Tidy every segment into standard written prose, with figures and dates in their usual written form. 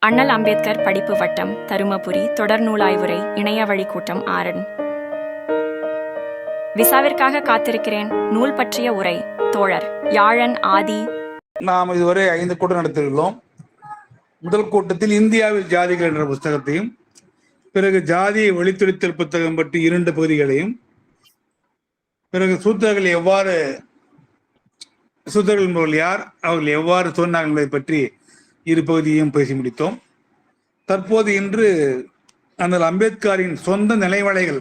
அண்ணல் அம்பேத்கர் படிப்பு வட்டம் தருமபுரி தொடர் நூலாய்வுரை இணைய வழி கூட்டம் 6. விசாவிற்காக காத்திருக்கிறேன். நூல் பற்றிய உரை. தோழர் யாழன் ஆதி. நாம் இதுவரை 5 கூட்டம் நடத்தியுள்ளோம். முதல் கூட்டத்தில் இந்தியாவில் ஜாதிகள் என்ற புத்தகத்தையும், பிறகு ஜாதியை ஒழித்தொழித்தல் புத்தகம் பற்றி 2 பகுதிகளையும், பிறகு சூத்திரர்கள் என்பவர்கள் யார், அவர்கள் எவ்வாறு தோன்றினார்கள் என்பதை பற்றி 2 பகுதியையும் பேசி முடித்தோம். தற்போது இன்று அந்த அம்பேத்கரின் சொந்த நிலைவலைகள்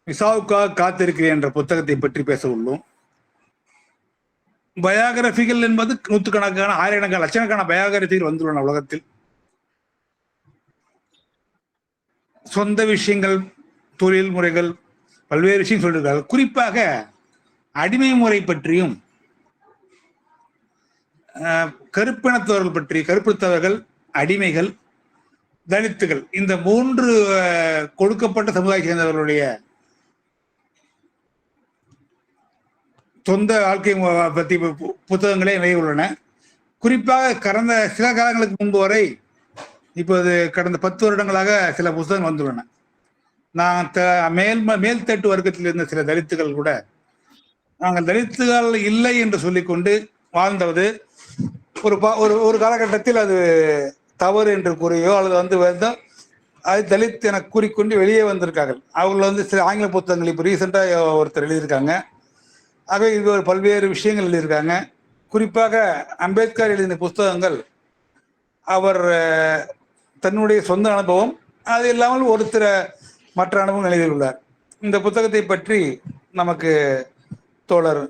விசாவுக்காக காத்திருக்கிறேன் என்ற புத்தகத்தை பற்றி பேச உள்ளோம். பயோகிராபிகள் என்பது நூற்றுக்கணக்கான, ஆயிரக்கணக்கான, லட்சக்கணக்கான பயோகிராபிகள் வந்துள்ளன உலகத்தில். சொந்த விஷயங்கள், தொழில் முறைகள், பல்வேறு விஷயம் சொல்லியிருக்கார்கள். குறிப்பாக அடிமை முறை பற்றியும், கருப்பினத்தவர்கள் பற்றி, கருப்பினத்தவர்கள், அடிமைகள், தலித்துகள், இந்த 3 கொடுக்கப்பட்ட சமுதாய சேர்ந்தவர்களுடைய சொந்த வாழ்க்கை பற்றி புத்தகங்களே நிறைய உள்ளன. குறிப்பாக கடந்த சில காலங்களுக்கு முன்பு வரை, இப்போது கடந்த 10 வருடங்களாக சில புத்தகங்கள் வந்துள்ளன. நான் மேல்தட்டு வர்க்கத்தில் இருந்த சில தலித்துகள் கூட நாங்கள் தலித்துகள் இல்லை என்று சொல்லிக்கொண்டு வாழ்ந்தது ஒரு காலகட்டத்தில் அது தவறு என்று கூறியோ அல்லது அது தலித் என கூறிக்கொண்டு வெளியே வந்திருக்கார்கள். அவங்க சில ஆங்கில புத்தகங்கள் இப்போ ரீசெண்டாக ஒருத்தர் எழுதியிருக்காங்க. ஆகவே இது பல்வேறு விஷயங்கள் எழுதியிருக்காங்க. குறிப்பாக அம்பேத்கர் எழுதின புத்தகங்கள் அவர் தன்னுடைய சொந்த அனுபவம், அது இல்லாமல் ஒருத்தர் மற்ற அனுபவம் எழுதியுள்ளார். இந்த புத்தகத்தை பற்றி நமக்கு தோழர்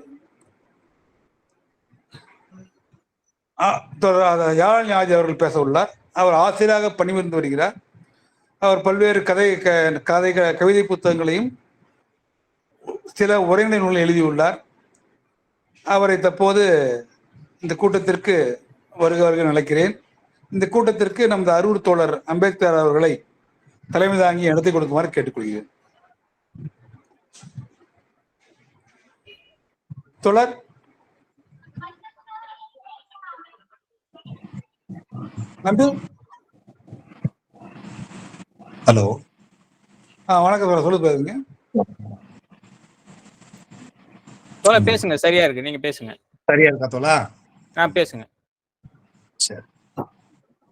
யாழன் ஆதி அவர்கள் பேச உள்ளார். அவர் ஆசிரியராக பணிபுரிந்து வருகிறார். அவர் பல்வேறு கவிதை புத்தகங்களையும் சில உரைநடை நூல்களை எழுதியுள்ளார். அவரை தற்போது இந்த கூட்டத்திற்கு வருக நினைக்கிறேன். இந்த கூட்டத்திற்கு நமது அரூர் தோழர் அம்பேத்கர் அவர்களை தலைமை தாங்கி நடத்தி கொடுக்குமாறு கேட்டுக்கொள்கிறேன். தோழர் நம்பி. ஹலோ, வணக்கம் சார், சொல்லு பாருங்க. பேசுங்க, சரியா இருக்கு, நீங்க பேசுங்க. சரியா இருக்கா தோழா? பேசுங்க. சரி.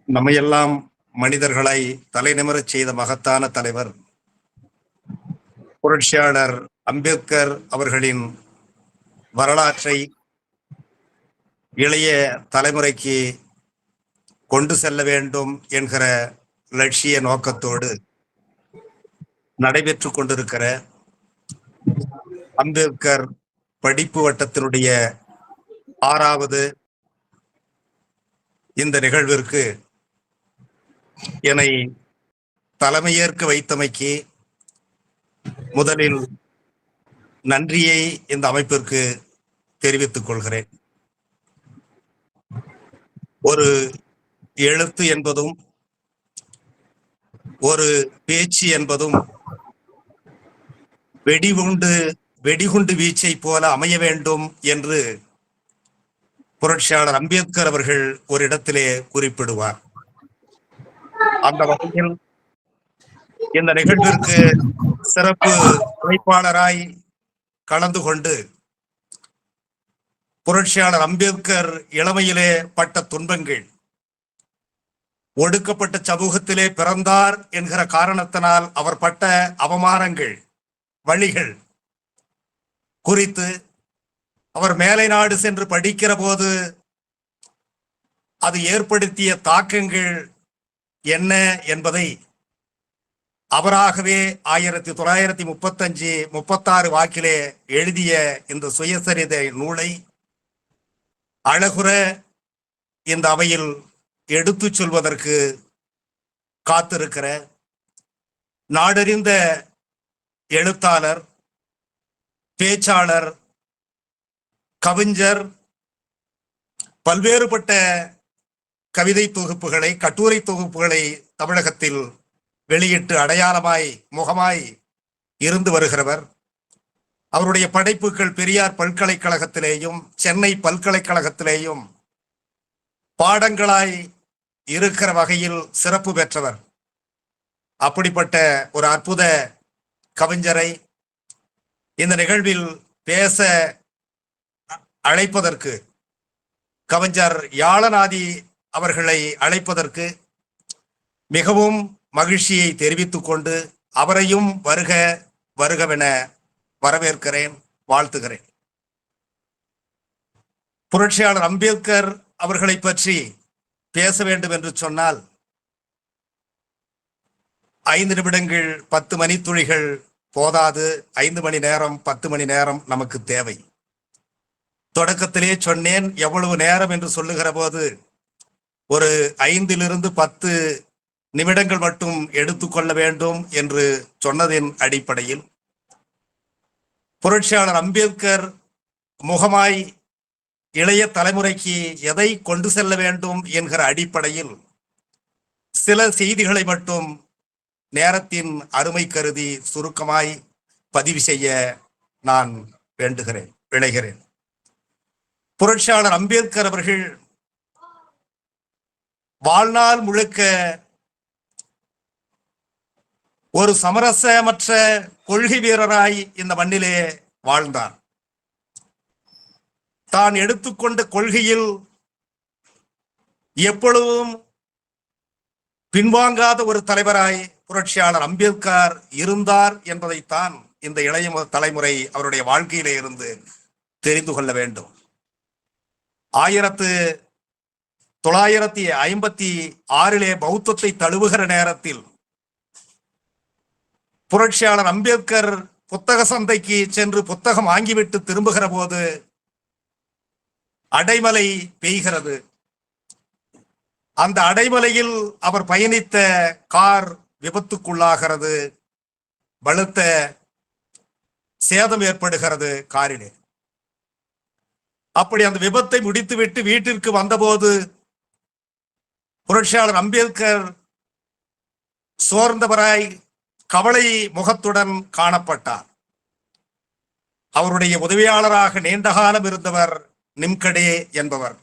நம்ம எல்லாம் மனிதர்களை தலைநிமிரச் செய்த மகத்தான தலைவர் புரட்சியாளர் அம்பேத்கர் அவர்களின் வரலாற்றை இளைய தலைமுறைக்கு கொண்டு செல்ல வேண்டும் என்கிற லட்சிய நோக்கத்தோடு நடைபெற்று கொண்டிருக்கிற அம்பேத்கர் படிப்பு வட்டத்தினுடைய 6வது இந்த நிகழ்விற்கு என்னை தலைமையேற்க வைத்தமைக்கு முதலில் நன்றியை இந்த அமைப்பிற்கு தெரிவித்துக் கொள்கிறேன். ஒரு எழுத்து என்பதும் ஒரு பேச்சு என்பதும் வெடிகுண்டு வீச்சை போல அமைய வேண்டும் என்று புரட்சியாளர் அம்பேத்கர் அவர்கள் ஒரு இடத்திலே குறிப்பிடுவார். அந்த வகையில் இந்த நிகழ்விற்கு சிறப்பு அமைப்பாளராய் கலந்து கொண்டு புரட்சியாளர் அம்பேத்கர் இளமையிலே பட்ட துன்பங்கள், ஒடுக்கப்பட்ட சமூகத்திலே பிறந்தார் என்கிற காரணத்தினால் அவர் பட்ட அவமானங்கள், வழிகள் குறித்து, அவர் மேலை நாடு சென்று படிக்கிற போது அது ஏற்படுத்திய தாக்கங்கள் என்ன என்பதை அவராகவே 1935-36 வாக்கிலே எழுதிய இந்த சுயசரிதை நூலை அழகுற இந்த அவையில் எடுத்து சொல்வதற்கு காத்திருக்கிற நாடறிந்த எழுத்தாளர், பேச்சாளர், கவிஞர், பல்வேறுபட்ட கவிதை தொகுப்புகளை, கட்டுரை தொகுப்புகளை தமிழகத்தில் வெளியிட்டு அடையாளமாய் முகமாய் இருந்து வருகிறவர். அவருடைய படைப்புகள் பெரியார் பல்கலைக்கழகத்திலேயும் சென்னை பல்கலைக்கழகத்திலேயும் பாடங்களாய் இருக்கிற வகையில் சிறப்பு பெற்றவர். அப்படிப்பட்ட ஒரு அற்புத கவிஞரை இந்த நிகழ்வில் பேச அழைப்பதற்கு, கவிஞர் யாழநாதி அவர்களை அழைப்பதற்கு மிகவும் மகிழ்ச்சியை தெரிவித்துக் கொண்டு அவரையும் வருக வருகவென வரவேற்கிறேன், வாழ்த்துகிறேன். புரட்சியாளர் அம்பேத்கர் அவர்களை பற்றி பேச வேண்டும் என்று சொன்னால் 5 நிமிடங்கள் 10 மணித்துளிகள் போதாது. 5 மணி நேரம் 10 மணி நேரம் நமக்கு தேவை. தொடக்கத்திலே சொன்னேன், எவ்வளவு நேரம் என்று சொல்லுகிற போது ஒரு 5 to 10 நிமிடங்கள் மட்டும் எடுத்துக்கொள்ள வேண்டும் என்று சொன்னதின் அடிப்படையில் புரட்சியாளர் அம்பேத்கர் முகமாய் இளைய தலைமுறைக்கு எதை கொண்டு செல்ல வேண்டும் என்கிற அடிப்படையில் சில செய்திகளை மட்டும் நேரத்தின் அருமை கருதி சுருக்கமாய் பதிவு செய்ய நான் விளைகிறேன். புரட்சியாளர் அம்பேத்கர் அவர்கள் வாழ்நாள் முழுக்க ஒரு சமரசமற்ற கொள்கை வீரராய் இந்த மண்ணிலே வாழ்ந்தார். தான் எடுத்துக்கொண்ட கொள்கையில் எப்பொழுதும் பின்வாங்காத ஒரு தலைவராய் புரட்சியாளர் அம்பேத்கர் இருந்தார் என்பதைத்தான் இந்த இளைய தலைமுறை அவருடைய வாழ்க்கையிலே இருந்து தெரிந்து கொள்ள வேண்டும். 1956 பௌத்தத்தை தழுவுகிற நேரத்தில் புரட்சியாளர் அம்பேத்கர் புத்தக சந்தைக்கு சென்று புத்தகம் வாங்கிவிட்டு திரும்புகிற போது அடைமலை பெய்கிறது. அந்த அடைமலையில் அவர் பயணித்த கார் விபத்துக்குள்ளாகிறது. பலத்த சேதம் ஏற்படுகிறது காரிலே. அப்படி அந்த விபத்தை முடித்துவிட்டு வீட்டிற்கு வந்தபோது புரட்சியாளர் அம்பேத்கர் சோர்ந்தவராய் கவலை முகத்துடன் காணப்பட்டார். அவருடைய உதவியாளராக நீண்ட காலம் இருந்தவர் நிம்கடே என்பவர்.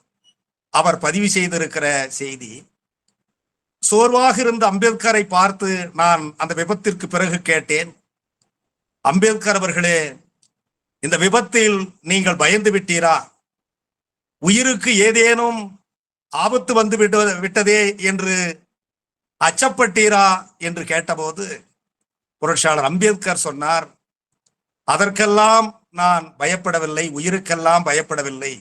அவர் பதிவு செய்திருக்கிற செய்தி, சோர்வாக இருந்த அம்பேத்கரை பார்த்து நான் அந்த விபத்திற்கு பிறகு கேட்டேன், அம்பேத்கர் அவர்களே, இந்த விபத்தில் நீங்கள் பயந்து விட்டீரா? உயிருக்கு ஏதேனும் ஆபத்து வந்து விட்டதே என்று அச்சப்பட்டீரா என்று கேட்டபோது புரட்சியாளர் அம்பேத்கர் சொன்னார், அதற்கெல்லாம் நான் பயப்படவில்லை, உயிருக்கெல்லாம் பயப்படவில்லை.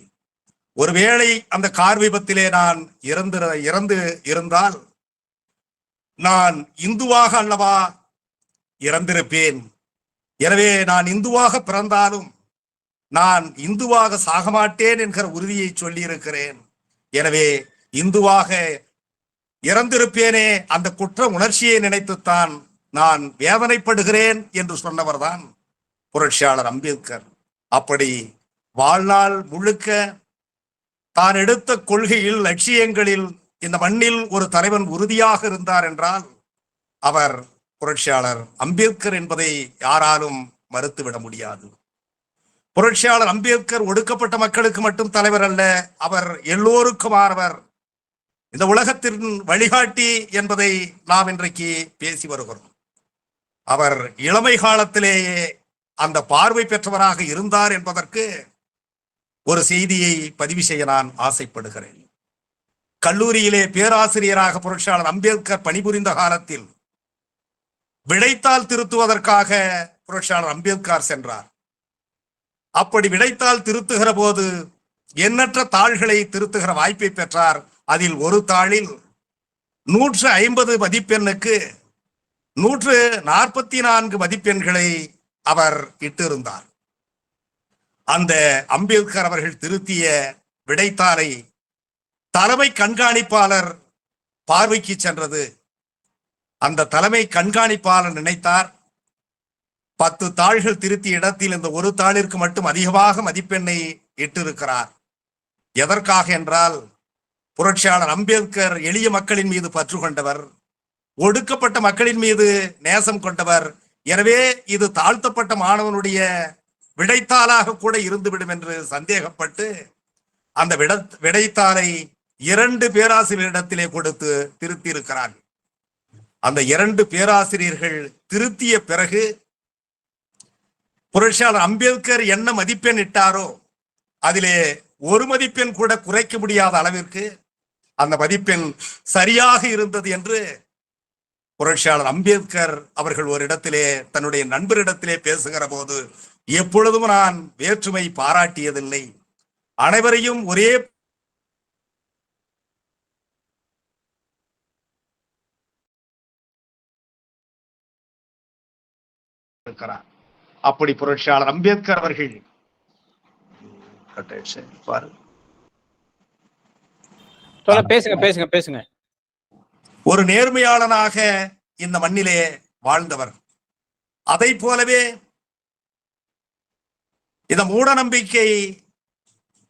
ஒருவேளை அந்த கார் விபத்திலே நான் இறந்து இருந்தால் நான் இந்துவாக அல்லவா இறந்திருப்பேன். எனவே நான் இந்துவாக பிறந்தாலும் நான் இந்துவாக சாக மாட்டேன் என்கிற உறுதியை சொல்லி இருக்கிறேன். எனவே இந்துவாக இறந்திருப்பேனே, அந்த குற்ற உணர்ச்சியை நினைத்துத்தான் நான் வேதனைப்படுகிறேன் என்று சொன்னவர்தான் புரட்சியாளர் அம்பேத்கர். அப்படி வாழ்நாள் முழுக்க தான் எடுத்த கொள்கையில், லட்சியங்களில் இந்த மண்ணில் ஒரு தலைவன் உறுதியாக இருந்தார் என்றால் அவர் புரட்சியாளர் அம்பேத்கர் என்பதை யாராலும் மறுத்துவிட முடியாது. புரட்சியாளர் அம்பேத்கர் ஒடுக்கப்பட்ட மக்களுக்கு மட்டும் தலைவர் அல்ல, அவர் எல்லோருக்குமானவர், இந்த உலகத்தின் வழிகாட்டி என்பதை நாம் இன்றைக்கு பேசி வருகிறோம். அவர் இளமை காலத்திலேயே அந்த பார்வை பெற்றவராக இருந்தார் என்பதற்கு ஒரு செய்தியை பதிவு செய்ய நான் ஆசைப்படுகிறேன். கல்லூரியிலே பேராசிரியராக புரட்சியாளர் அம்பேத்கர் பணிபுரிந்த காலத்தில் விடைத்தாள் திருத்துவதற்காக புரட்சியாளர் அம்பேத்கர் சென்றார். அப்படி விடைத்தாள் திருத்துகிற போது எண்ணற்ற தாள்களை திருத்துகிற வாய்ப்பை பெற்றார். அதில் ஒரு தாளில் 150 மதிப்பெண்ணுக்கு 144 மதிப்பெண்களை அவர் இட்டிருந்தார். அந்த அம்பேத்கர் அவர்கள் திருத்திய விடைத்தாளை தலைமை கண்காணிப்பாளர் பார்வைக்கு சென்றது. அந்த தலைமை கண்காணிப்பாளர் நினைத்தார், 10 தாள்கள் திருத்திய இடத்தில் இந்த ஒரு தாளிற்கு மட்டும் அதிகமாக மதிப்பெண்ணை இட்டிருக்கிறார். எதற்காக என்றால், புரட்சியாளர் அம்பேத்கர் எளிய மக்களின் மீது பற்று கொண்டவர், ஒடுக்கப்பட்ட மக்களின் மீது நேசம் கொண்டவர். எனவே இது தாழ்த்தப்பட்ட மாணவனுடைய விடைத்தாளாக கூட இருந்துவிடும் என்று சந்தேகப்பட்டு அந்த விடைத்தாளை 2 பேராசிரியரிடத்திலே கொடுத்து திருத்தி இருக்கிறார்கள். அந்த 2 பேராசிரியர்கள் திருத்திய பிறகு புரட்சியாளர் அம்பேத்கர் என்ன மதிப்பெண் இட்டாரோ அதிலே 1 மதிப்பெண் கூட குறைக்க முடியாத அளவிற்கு அந்த மதிப்பெண் சரியாக இருந்தது என்று புரட்சியாளர் அம்பேத்கர் அவர்கள் ஒரு இடத்திலே தன்னுடைய நண்பரிடத்திலே பேசுகிற போது, எப்பொழுதும் நான் வேற்றுமை பாராட்டியதில்லை, அனைவரையும் ஒரே இருக்கிறார். அப்படி புரட்சியாளர் அம்பேத்கர் அவர்கள் பேசுங்க. ஒரு நேர்மையாளனாக இந்த மண்ணிலே வாழ்ந்தவர். அதை போலவே இந்த மூட நம்பிக்கை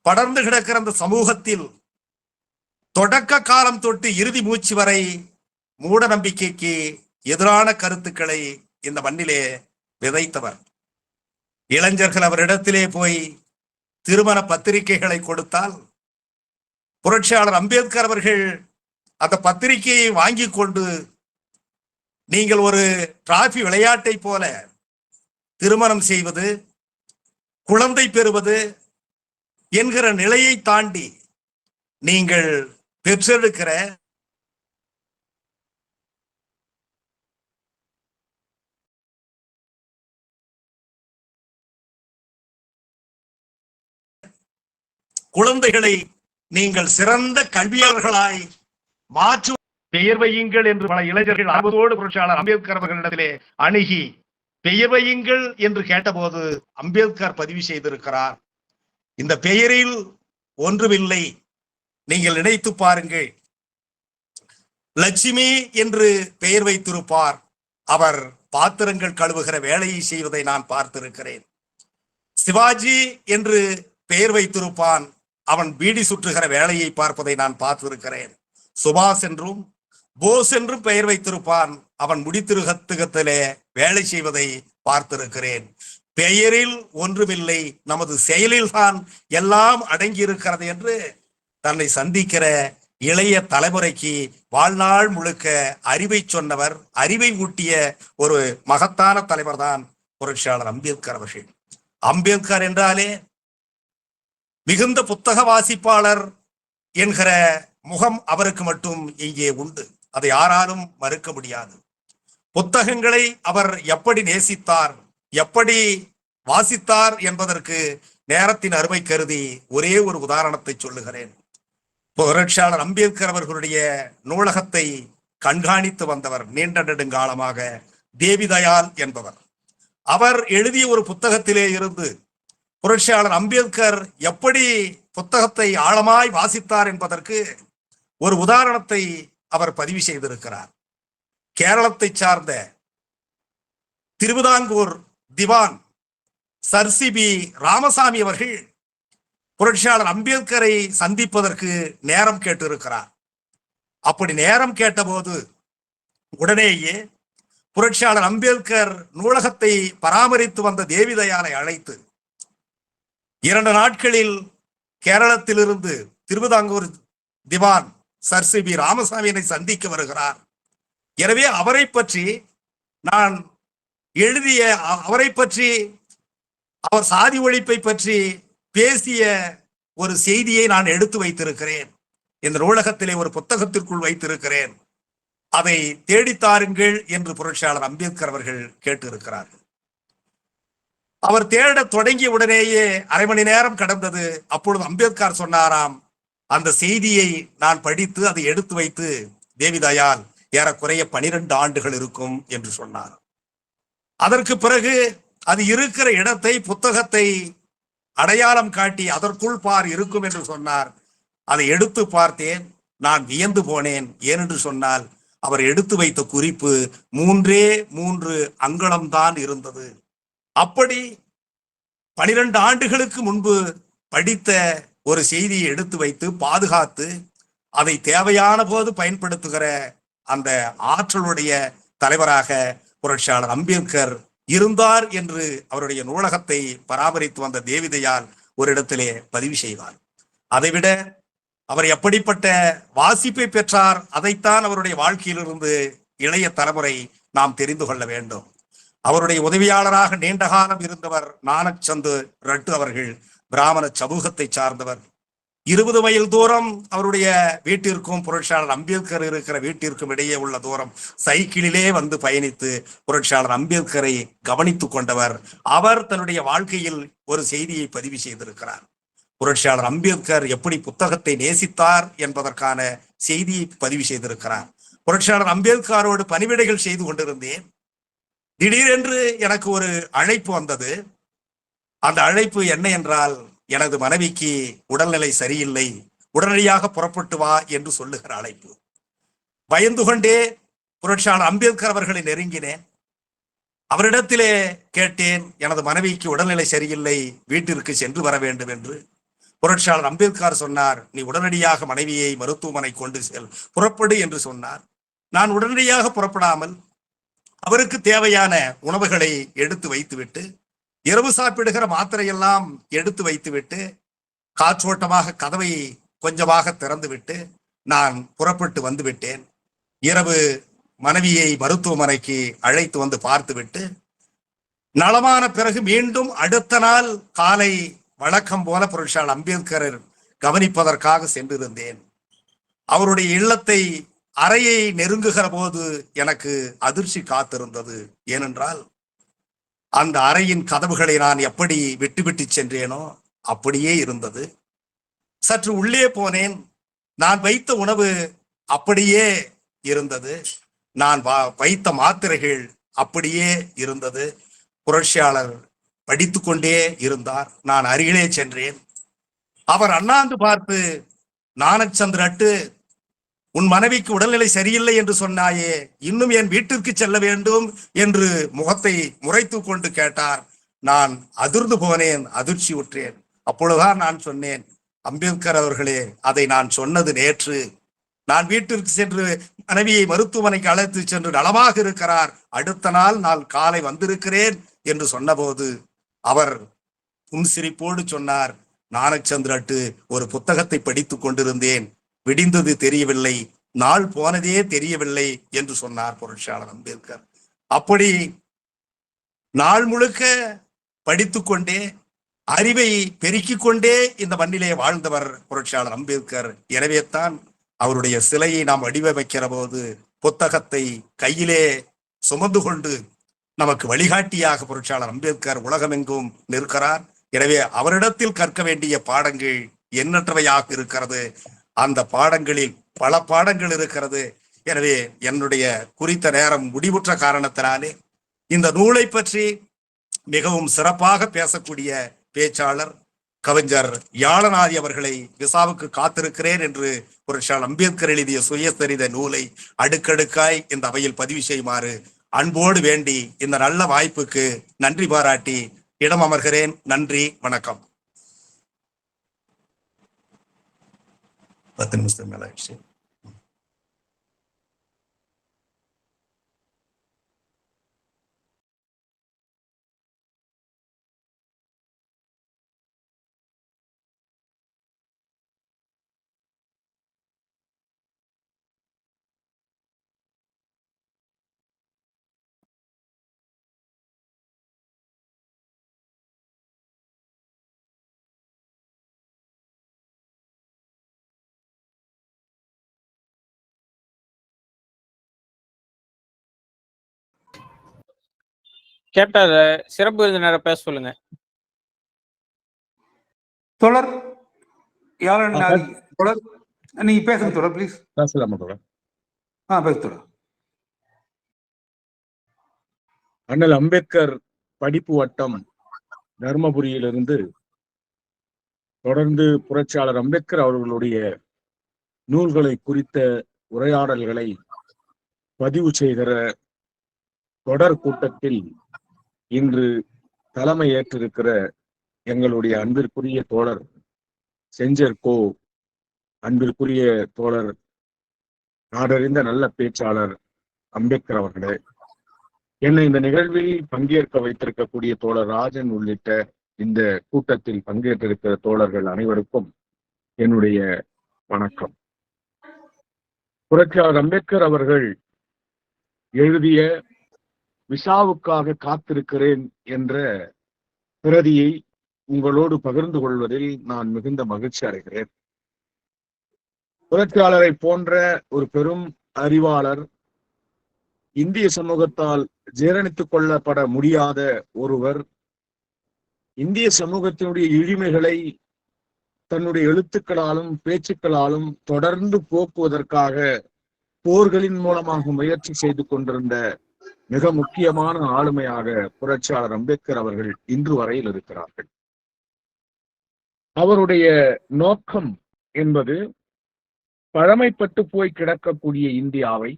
படர்ந்து கிடக்கிற அந்த சமூகத்தில் தொடக்க காலம் தொட்டு இறுதி மூச்சு வரை மூட நம்பிக்கைக்கு எதிரான கருத்துக்களை இந்த மண்ணிலே விதைத்தவர். இளைஞர்கள் அவரிடத்திலே போய் திருமண பத்திரிகைகளை கொடுத்தால் புரட்சியாளர் அம்பேத்கர் அவர்கள் அந்த பத்திரிகையை வாங்கி கொண்டு, நீங்கள் ஒரு டிராபி விளையாட்டை போல திருமணம் செய்வது, குழந்தை பெறுவது என்கிற நிலையை தாண்டி நீங்கள் பெற்றெடுக்கிற குழந்தைகளை நீங்கள் சிறந்த கல்வியாளர்களாய் மாற்று பெயர் வையுங்கள் என்று பல இளைஞர்கள் ஆர்வத்தோடு புரட்சியாளர் அம்பேத்கர் அவர்களிடத்திலே அணுகி பெயர் வையுங்கள் என்று கேட்டபோது அம்பேத்கர் பதிவு செய்திருக்கிறார், இந்த பெயரில் ஒன்றுமில்லை, நீங்கள் நினைத்து பாருங்கள், லட்சுமி என்று பெயர் வைத்திருப்பார், அவர் பாத்திரங்கள் கழுவுகிற வேலையை செய்வதை நான் பார்த்திருக்கிறேன். சிவாஜி என்று பெயர் வைத்திருப்பான், அவன் பீடி சுற்றுகிற வேலையை பார்ப்பதை நான் பார்த்திருக்கிறேன். சுபாஷ் என்றும் போஸ் என்றும் பெயர் வைத்திருப்பான், அவன் முடித்திருகத்துகத்திலே வேலை செய்வதை பார்த்திருக்கிறேன். பெயரில் ஒன்றுமில்லை, நமது செயலில் தான் எல்லாம் அடங்கி இருக்கிறது என்று தன்னை சந்திக்கிற இளைய தலைமுறைக்கு வாழ்நாள் முழுக்க அறிவை சொன்னவர், அறிவை ஊட்டிய ஒரு மகத்தான தலைவர் தான் புரட்சியாளர் அம்பேத்கர் அவர்கள். அம்பேத்கர் என்றாலே மிகுந்த புத்தக வாசிப்பாளர் என்கிற முகம் அவருக்கு மட்டும் இங்கே உண்டு, அதை யாராலும் மறுக்க முடியாது. புத்தகங்களை அவர் எப்படி நேசித்தார், எப்படி வாசித்தார் என்பதற்கு நேரத்தின் அருமை கருதி ஒரே ஒரு உதாரணத்தை சொல்லுகிறேன். புரட்சியாளர் அம்பேத்கர் அவர்களுடைய நூலகத்தை கண்காணித்து வந்தவர் நீண்ட நெடுங்காலமாக தேவிதயாள் என்பவர். அவர் எழுதிய ஒரு புத்தகத்திலே இருந்து புரட்சியாளர் அம்பேத்கர் எப்படி புத்தகத்தை ஆழமாய் வாசித்தார் என்பதற்கு ஒரு உதாரணத்தை அவர் பதிவு செய்திருக்கிறார். கேரளத்தை சார்ந்த திருவிதாங்கூர் திவான் சர் சி.பி. ராமசாமி அவர்கள் புரட்சியாளர் அம்பேத்கரை சந்திப்பதற்கு நேரம் கேட்டிருக்கிறார். அப்படி நேரம் கேட்டபோது உடனேயே புரட்சியாளர் அம்பேத்கர் நூலகத்தை பராமரித்து வந்த தேவிதயாளை அழைத்து 2 நாட்களில் கேரளத்திலிருந்து திருவிதாங்கூர் திவான் சர் சி.பி. ராமசாமியை சந்திக்க வருகிறார். எனவே அவரை பற்றி நான் எழுதிய, அவரை பற்றி, அவர் சாதி ஒழிப்பை பற்றி பேசிய ஒரு செய்தியை நான் எடுத்து வைத்திருக்கிறேன், இந்த நூலகத்திலே ஒரு புத்தகத்திற்குள் வைத்திருக்கிறேன், அதை தேடித்தாருங்கள் என்று புரட்சியாளர் அம்பேத்கர் அவர்கள் கேட்டிருக்கிறார்கள். அவர் தேட தொடங்கிய உடனேயே அரை மணி நேரம் கடந்தது. அப்பொழுது அம்பேத்கர் சொன்னாராம், அந்த செய்தியை நான் படித்து அதை எடுத்து வைத்து தேவிதயாள் ஏறக்குறைய 12 ஆண்டுகள் இருக்கும் என்று சொன்னார். அதற்கு பிறகு அது இருக்கிற இடத்தை, புத்தகத்தை அடையாளம் காட்டி அதற்குள் பார் இருக்கும் என்று சொன்னார். அதை எடுத்து பார்த்தேன், நான் வியந்து போனேன். ஏனென்று சொன்னால் அவர் எடுத்து வைத்த குறிப்பு 3 அங்குலம்தான் இருந்தது. அப்படி 12 ஆண்டுகளுக்கு முன்பு படித்த ஒரு செய்தியை எடுத்து வைத்து பாதுகாத்து அதை தேவையான போது பயன்படுத்துகிற அந்த ஆற்றலுடைய தலைவராக புரட்சியாளர் அம்பேத்கர் இருந்தார் என்று அவருடைய நூலகத்தை பராமரித்து வந்த தேவிதயாள் ஒரு இடத்திலே பதிவு செய்வார். அதைவிட அவர் எப்படிப்பட்ட வாசிப்பை பெற்றார், அதைத்தான் அவருடைய வாழ்க்கையிலிருந்து இளைய தலைமுறை நாம் தெரிந்து கொள்ள வேண்டும். அவருடைய உதவியாளராக நீண்ட காலம் இருந்தவர் நானக் சந்து ரட்டு அவர்கள். பிராமண சமூகத்தை சார்ந்தவர். 20 மைல் தூரம் அவருடைய வீட்டிற்கும் புரட்சியாளர் அம்பேத்கர் இருக்கிற வீட்டிற்கும் இடையே உள்ள தூரம் சைக்கிளிலே வந்து பயணித்து புரட்சியாளர் அம்பேத்கரை கவனித்துக் கொண்டவர். அவர் தன்னுடைய வாழ்க்கையில் ஒரு செய்தியை பதிவு செய்திருக்கிறார். புரட்சியாளர் அம்பேத்கர் எப்படி புத்தகத்தை நேசித்தார் என்பதற்கான செய்தியை பதிவு செய்திருக்கிறார். புரட்சியாளர் அம்பேத்கரோடு பணிவிடைகள் செய்து கொண்டிருந்தேன். திடீரென்று எனக்கு ஒரு அழைப்பு வந்தது. அந்த அழைப்பு என்ன என்றால், எனது மனைவிக்கு உடல்நிலை சரியில்லை, உடனடியாக புறப்பட்டு வா என்று சொல்லுகிற அழைப்பு. பயந்து கொண்டே புரட்சியாளர் அம்பேத்கர் அவர்களை நெருங்கினேன். அவரிடத்திலே கேட்டேன், எனது மனைவிக்கு உடல்நிலை சரியில்லை, வீட்டிற்கு சென்று வர வேண்டும் என்று. புரட்சியாளர் அம்பேத்கர் சொன்னார், நீ உடனடியாக மனைவியை மருத்துவமனை கொண்டு செல், புறப்படு என்று சொன்னார். நான் உடனடியாக புறப்படாமல் அவருக்கு தேவையான உணவுகளை எடுத்து வைத்துவிட்டு, இரவு சாப்பிடுகிற மாத்திரையெல்லாம் எடுத்து வைத்துவிட்டு, காற்றோட்டமாக கதவை கொஞ்சமாக திறந்துவிட்டு நான் புறப்பட்டு வந்து விட்டேன். இரவு மனைவியை மருத்துவமனைக்கு அழைத்து வந்து பார்த்துவிட்டு, நலமான பிறகு மீண்டும் அடுத்த நாள் காலை வழக்கம் போல புரட்சியாளர் அம்பேத்கர் கவனிப்பதற்காக சென்றிருந்தேன். அவருடைய இல்லத்தை அறையை நெருங்குகிற போது எனக்கு அதிர்ச்சி காத்திருந்தது. ஏனென்றால் அந்த அறையின் கதவுகளை நான் எப்படி விட்டுவிட்டு சென்றேனோ அப்படியே இருந்தது. சற்று உள்ளே போனேன். நான் வைத்த உணவு அப்படியே இருந்தது. நான் வைத்த மாத்திரைகள் அப்படியே இருந்தது. புரட்சியாளர் படித்து கொண்டே இருந்தார். நான் அருகிலே சென்றேன். அவர் அண்ணாந்து பார்த்து, நானக் சந்து ரட்டு, உன் மனைவிக்கு உடல்நிலை சரியில்லை என்று சொன்னாயே, இன்னும் என் வீட்டிற்கு செல்ல வேண்டும் என்று முகத்தை முறைத்து கொண்டு கேட்டார். நான் அதிர்ந்து போனேன், அதிர்ச்சி உற்றேன். அப்பொழுதுதான் நான் சொன்னேன், அம்பேத்கர் அவர்களே, அதை நான் சொன்னது நேற்று. நான் வீட்டிற்கு சென்று மனைவியை மருத்துவமனைக்கு அழைத்து சென்று நலமாக இருக்கிறார், அடுத்த நாள் நான் காலை வந்திருக்கிறேன் என்று சொன்னபோது அவர் புன்சிரிப்போடு சொன்னார், நானக் சந்து ரட்டு, ஒரு புத்தகத்தை படித்துக் கொண்டிருந்தேன், விடிந்தது தெரியவில்லை, நாள் போனதே தெரியவில்லை என்று சொன்னார் புரட்சியாளர் அம்பேத்கர். அப்படி நாள் முழுக்க படித்துக் கொண்டே அறிவை பெருக்கிக் கொண்டே இந்த மண்ணிலே வாழ்ந்தவர் புரட்சியாளர் அம்பேத்கர். எனவே தான் அவருடைய சிலையை நாம் வடிவமைக்கிற போது புத்தகத்தை கையிலே சுமந்து கொண்டு நமக்கு வழிகாட்டியாக புரட்சியாளர் அம்பேத்கர் உலகமெங்கும் நிற்கிறார். எனவே அவரிடத்தில் கற்க வேண்டிய பாடங்கள் எண்ணற்றவையாக இருக்கிறது. அந்த பாடங்களில் பல பாடங்கள் இருக்கிறது. எனவே என்னுடைய குறித்த நேரம் முடிவுற்ற காரணத்தினாலே இந்த நூலை பற்றி மிகவும் சிறப்பாக பேசக்கூடிய பேச்சாளர் கவிஞர் யாழநாதி அவர்களை விசாவுக்கு காத்திருக்கிறேன் என்று புரட்சியாளர் அம்பேத்கர் எழுதிய சுயசரித நூலை அடுக்கடுக்காய் இந்த அவையில் பதிவு செய்யுமாறு அன்போடு வேண்டி இந்த நல்ல வாய்ப்புக்கு நன்றி பாராட்டி இடம் அமர்கிறேன். நன்றி, வணக்கம். 10 நிமிஷத்துக்கு மேல ஆயிடுச்சு. கேப்டர் சிறப்பு விருந்தினரை பேச சொல்லுங்க. தொடர் யாழநாதி தொடர், நீங்க பேசுங்க தொடர் ப்ளீஸ். பேசலாமா தொடர்? பேச தொடர். அண்ணல் அம்பேத்கர் படிப்பு வட்டம் தர்மபுரியிலிருந்து தொடர்ந்து புரட்சியாளர் அம்பேத்கர் அவர்களுடைய நூல்களை குறித்த உரையாடல்களை பதிவு செய்கிற தொடர் கூட்டத்தில் இன்று தலைமை ஏற்றிருக்கிற எங்களுடைய அன்பிற்குரிய தோழர் செஞ்சர்கோ, அன்பிற்குரிய தோழர் நாடறிந்த நல்ல பேச்சாளர் அம்பேத்கர் அவர்களே, என்னை இந்த நிகழ்வில் பங்கேற்க வைத்திருக்கக்கூடிய தோழர் ராஜன் உள்ளிட்ட இந்த கூட்டத்தில் பங்கேற்றிருக்கிற தோழர்கள் அனைவருக்கும் என்னுடைய வணக்கம். புரட்சியாளர் அம்பேத்கர் அவர்கள் எழுதிய விசாவுக்காக காத்திருக்கிறேன் என்ற பிரதியை உங்களோடு பகிர்ந்து கொள்வதில் நான் மிகுந்த மகிழ்ச்சி அடைகிறேன். புரட்சியாளரை போன்ற ஒரு பெரும் அறிவாளர், இந்திய சமூகத்தால் ஜீரணித்துக் கொள்ளப்பட முடியாத ஒருவர், இந்திய சமூகத்தினுடைய இழிமைகளை தன்னுடைய எழுத்துக்களாலும் பேச்சுக்களாலும் தொடர்ந்து போக்குவதற்காக போர்களின் மூலமாக முயற்சி செய்து கொண்டிருந்த மிக முக்கியமான ஆளுமையாக புரட்சியாளர் அம்பேத்கர் அவர்கள் இன்று வரையில் இருக்கிறார்கள். அவருடைய நோக்கம் என்பது பழமைப்பட்டு போய் கிடக்கக்கூடிய இந்தியாவை,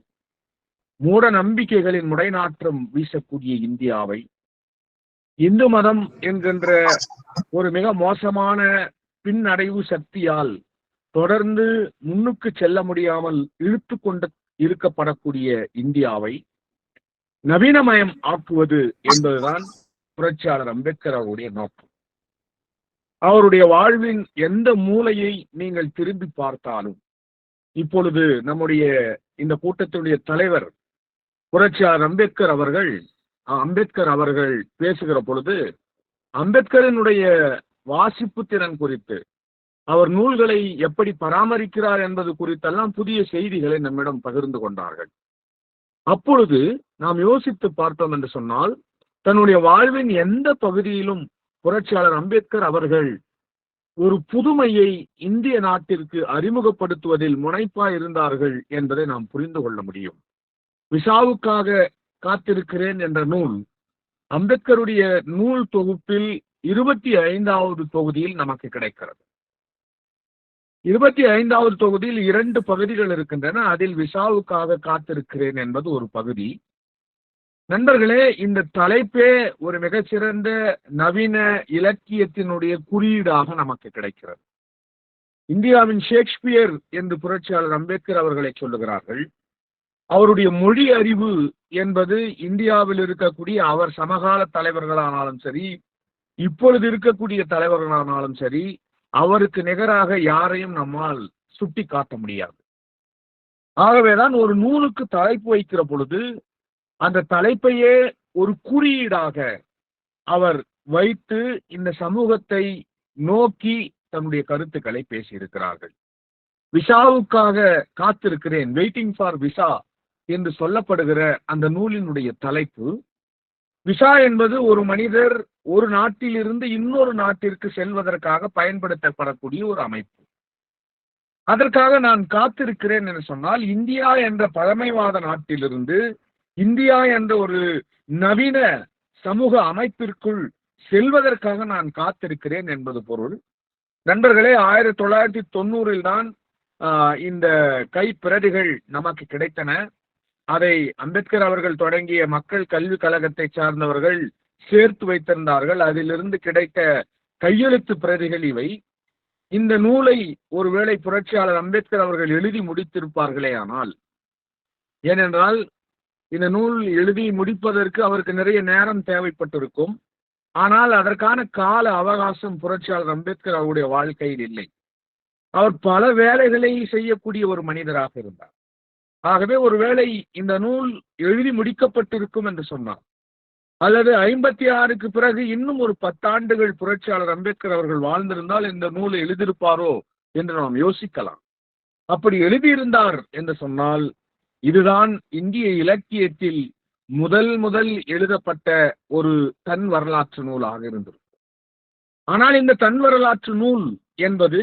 மூட நம்பிக்கைகளின் முடைநாற்றம் வீசக்கூடிய இந்தியாவை, இந்து மதம் என்கின்ற ஒரு மிக மோசமான பின்னடைவு சக்தியால் தொடர்ந்து முன்னுக்கு செல்ல முடியாமல் இழுத்து கொண்டு இருக்கப்படக்கூடிய இந்தியாவை நவீனமயம் ஆக்குவது என்பதுதான் புரட்சியாளர் அம்பேத்கர் அவருடைய நோக்கம். அவருடைய வாழ்வின் எந்த மூலையை நீங்கள் திரும்பி பார்த்தாலும், இப்பொழுது நம்முடைய இந்த கூட்டத்தினுடைய தலைவர் புரட்சியாளர் அம்பேத்கர் அவர்கள் பேசுகிற பொழுது அம்பேத்கரினுடைய வாசிப்பு திறன் குறித்து, அவர் நூல்களை எப்படி பராமரிக்கிறார் என்பது குறித்தெல்லாம் புதிய செய்திகளை நம்மிடம் பகிர்ந்து கொண்டார்கள். அப்பொழுது நாம் யோசித்து பார்த்தோம் என்று சொன்னால், தன்னுடைய வாழ்வின் எந்த பகுதியிலும் புரட்சியாளர் அம்பேத்கர் அவர்கள் ஒரு புதுமையை இந்திய நாட்டிற்கு அறிமுகப்படுத்துவதில் முனைப்பாய் இருந்தார்கள் என்பதை நாம் புரிந்து கொள்ள முடியும். விசாவுக்காக காத்திருக்கிறேன் என்ற நூல் அம்பேத்கருடைய நூல் தொகுப்பில் 25வது தொகுதியில் நமக்கு கிடைக்கிறது. 25வது தொகுதியில் 2 பகுதிகள் இருக்கின்றன. அதில் விசாவுக்காக காத்திருக்கிறேன் என்பது ஒரு பகுதி. நண்பர்களே, இந்த தலைப்பே ஒரு மிகச்சிறந்த நவீன இலக்கியத்தினுடைய குறியீடாக நமக்கு கிடைக்கிறது. இந்தியாவின் ஷேக்ஸ்பியர் என்று புரட்சியாளர் அம்பேத்கர் அவர்களை சொல்லுகிறார்கள். அவருடைய மொழி அறிவு என்பது இந்தியாவில் இருக்கக்கூடிய அவர் சமகால தலைவர்களானாலும் சரி, இப்பொழுது இருக்கக்கூடிய தலைவர்களானாலும் சரி, அவருக்கு நிகராக யாரையும் நம்மால் சுட்டி காட்ட முடியாது. ஆகவேதான் ஒரு நூலுக்கு தலைப்பு வைக்கிற பொழுது அந்த தலைப்பையே ஒரு குறியீடாக அவர் வைத்து இந்த சமூகத்தை நோக்கி தன்னுடைய கருத்துக்களை பேசியிருக்கிறார்கள். விசாவுக்காக காத்திருக்கிறேன், வெயிட்டிங் ஃபார் விசா என்று சொல்லப்படுகிற அந்த நூலினுடைய தலைப்பு, விசா என்பது ஒரு மனிதர் ஒரு நாட்டிலிருந்து இன்னொரு நாட்டிற்கு செல்வதற்காக பயன்படுத்தப்படக்கூடிய ஒரு அமைப்பு. அதற்காக நான் காத்திருக்கிறேன் என்று சொன்னால், இந்தியா என்ற பழமைவாத நாட்டிலிருந்து இந்தியா என்ற ஒரு நவீன சமூக அமைப்பிற்குள் செல்வதற்காக நான் காத்திருக்கிறேன் என்பது பொருள். நண்பர்களே, 1990 தான் இந்த கைப்பிரதிகள் நமக்கு கிடைத்தன. அதை அம்பேத்கர் அவர்கள் தொடங்கிய மக்கள் கல்விக் கழகத்தை சார்ந்தவர்கள் சேர்த்து வைத்திருந்தார்கள். அதிலிருந்து கிடைத்த கையெழுத்து பிரதிகள் இவை. இந்த நூலை ஒருவேளை புரட்சியாளர் அம்பேத்கர் அவர்கள் எழுதி முடித்திருப்பார்களே ஆனால், ஏனென்றால் இந்த நூல் எழுதி முடிப்பதற்கு அவருக்கு நிறைய நேரம் தேவைப்பட்டிருக்கும். ஆனால் அதற்கான கால அவகாசம் புரட்சியாளர் அம்பேத்கர் அவருடைய வாழ்க்கையில் இல்லை. அவர் பல வேலைகளை செய்யக்கூடிய ஒரு மனிதராக இருந்தார். ஆகவே ஒருவேளை இந்த நூல் எழுதி முடிக்கப்பட்டிருக்கும் என்று சொன்னார், அல்லது 56க்கு பிறகு இன்னும் ஒரு 10 ஆண்டுகள் புரட்சியாளர் அம்பேத்கர் அவர்கள் வாழ்ந்திருந்தால் இந்த நூலை எழுதியிருப்பாரோ என்று நாம் யோசிக்கலாம். அப்படி எழுதியிருந்தார் என்று சொன்னால், இதுதான் இந்திய இலக்கியத்தில் முதல் எழுதப்பட்ட ஒரு தன் வரலாற்று நூலாக இருந்தது. ஆனால் இந்த தன் வரலாற்று நூல் என்பது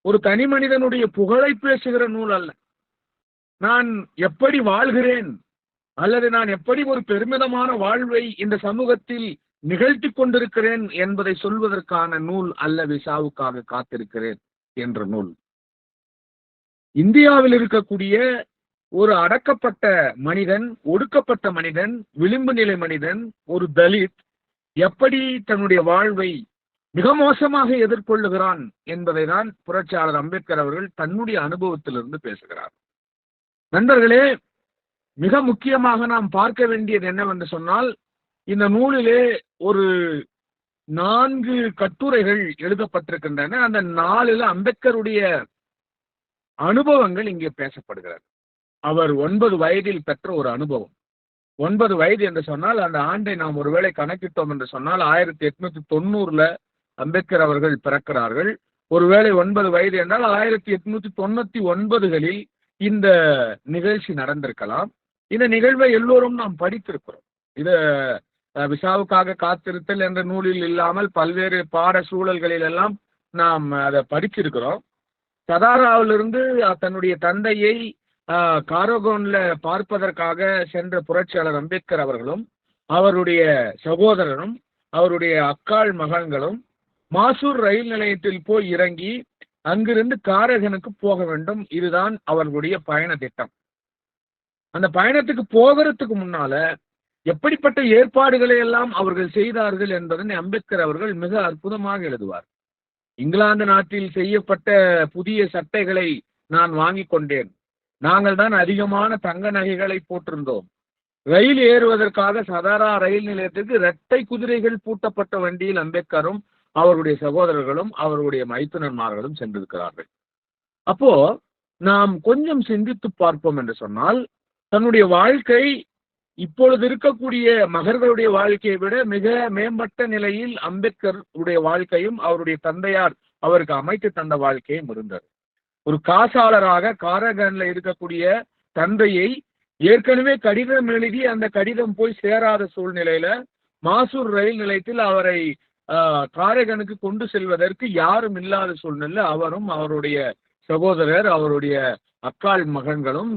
ஒரு தனி மனிதனுடைய புகழை பேசுகிற நூல் அல்ல. நான் எப்படி வாழ்கிறேன், அல்லது நான் எப்படி ஒரு பெருமிதமான வாழ்வை இந்த சமூகத்தில் நிகழ்த்தி கொண்டிருக்கிறேன் என்பதை சொல்வதற்கான நூல் அல்ல விசாவுக்காக காத்திருக்கிறேன் என்ற நூல். இந்தியாவில் இருக்கக்கூடிய ஒரு அடக்கப்பட்ட மனிதன், ஒடுக்கப்பட்ட மனிதன், விளிம்பு நிலை மனிதன், ஒரு தலித் எப்படி தன்னுடைய வாழ்வை மிக மோசமாக எதிர்கொள்ளுகிறான் என்பதை தான் புரட்சியாளர் அம்பேத்கர் அவர்கள் தன்னுடைய அனுபவத்திலிருந்து பேசுகிறார். நண்பர்களே, மிக முக்கியமாக நாம் பார்க்க வேண்டியது என்னவென்று சொன்னால், இந்த நூலிலே ஒரு 4 கட்டுரைகள் எழுதப்பட்டிருக்கின்றன. அந்த 4ல் அம்பேத்கருடைய அனுபவங்கள் இங்கே பேசப்படுகிறது. அவர் 9 வயதில் பெற்ற ஒரு அனுபவம். 9 வயது என்று சொன்னால் அந்த ஆண்டை நாம் ஒருவேளை கணக்கிட்டோம் என்று சொன்னால் 1890 அம்பேத்கர் அவர்கள் பிறக்கிறார்கள். ஒருவேளை 9 வயது என்றால் 1899களில் இந்த நிகழ்ச்சி நடந்திருக்கலாம். இந்த நிகழ்வை எல்லோரும் நாம் படித்திருக்கிறோம். இது விசாவுக்காக காத்திருத்தல் என்ற நூலில் இல்லாமல் பல்வேறு பாட சூழல்களில் எல்லாம் நாம் அதை படிச்சிருக்கிறோம். சதாராவிலிருந்து தன்னுடைய தந்தையை காரகோன்ல பார்ப்பதற்காக சென்ற புரட்சியாளர் அம்பேத்கர் அவர்களும் அவருடைய சகோதரரும் அவருடைய அக்காள் மகன்களும் மாசூர் ரயில் நிலையத்தில் போய் இறங்கி அங்கிருந்து காரகனுக்கு போக வேண்டும். இதுதான் அவர்களுடைய பயண திட்டம். அந்த பயணத்துக்கு போகிறதுக்கு முன்னால எப்படிப்பட்ட ஏற்பாடுகளை எல்லாம் அவர்கள் செய்தார்கள் என்பதனை அம்பேத்கர் அவர்கள் மிக அற்புதமாக எழுதுவார். இங்கிலாந்து நாட்டில் செய்யப்பட்ட புதிய சட்டைகளை நான் வாங்கி கொண்டேன். நாங்கள் தான் அதிகமான தங்க நகைகளை போட்டிருந்தோம். ரயில் ஏறுவதற்காக சதாரா ரயில் நிலையத்திற்கு இரட்டை குதிரைகள் பூட்டப்பட்ட வண்டியில் அம்பேத்கரும் அவருடைய சகோதரர்களும் அவருடைய மைத்துனன்மார்களும் சென்றிருக்கிறார்கள். அப்போ நாம் கொஞ்சம் சிந்தித்து பார்ப்போம் என்று சொன்னால், தன்னுடைய வாழ்க்கை இப்பொழுது இருக்கக்கூடிய மகர்களுடைய வாழ்க்கையை விட மிக மேம்பட்ட நிலையில் அம்பேத்கர் உடைய வாழ்க்கையும் அவருடைய தந்தையார் அவருக்கு அமைத்து தந்த வாழ்க்கையும் இருந்தது. ஒரு காசாளராக காரகன்ல இருக்கக்கூடிய தந்தையை ஏற்கனவே கடிதம் எழுதி அந்த கடிதம் போய் சேராத சூழ்நிலையில மாசூர் ரயில் நிலையத்தில் அவரை காரகனுக்கு கொண்டு செல்வதற்கு யாரும் இல்லாத சூழ்நிலை அவரும் அவருடைய சகோதரர் அவருடைய அக்காள் மகன்களும்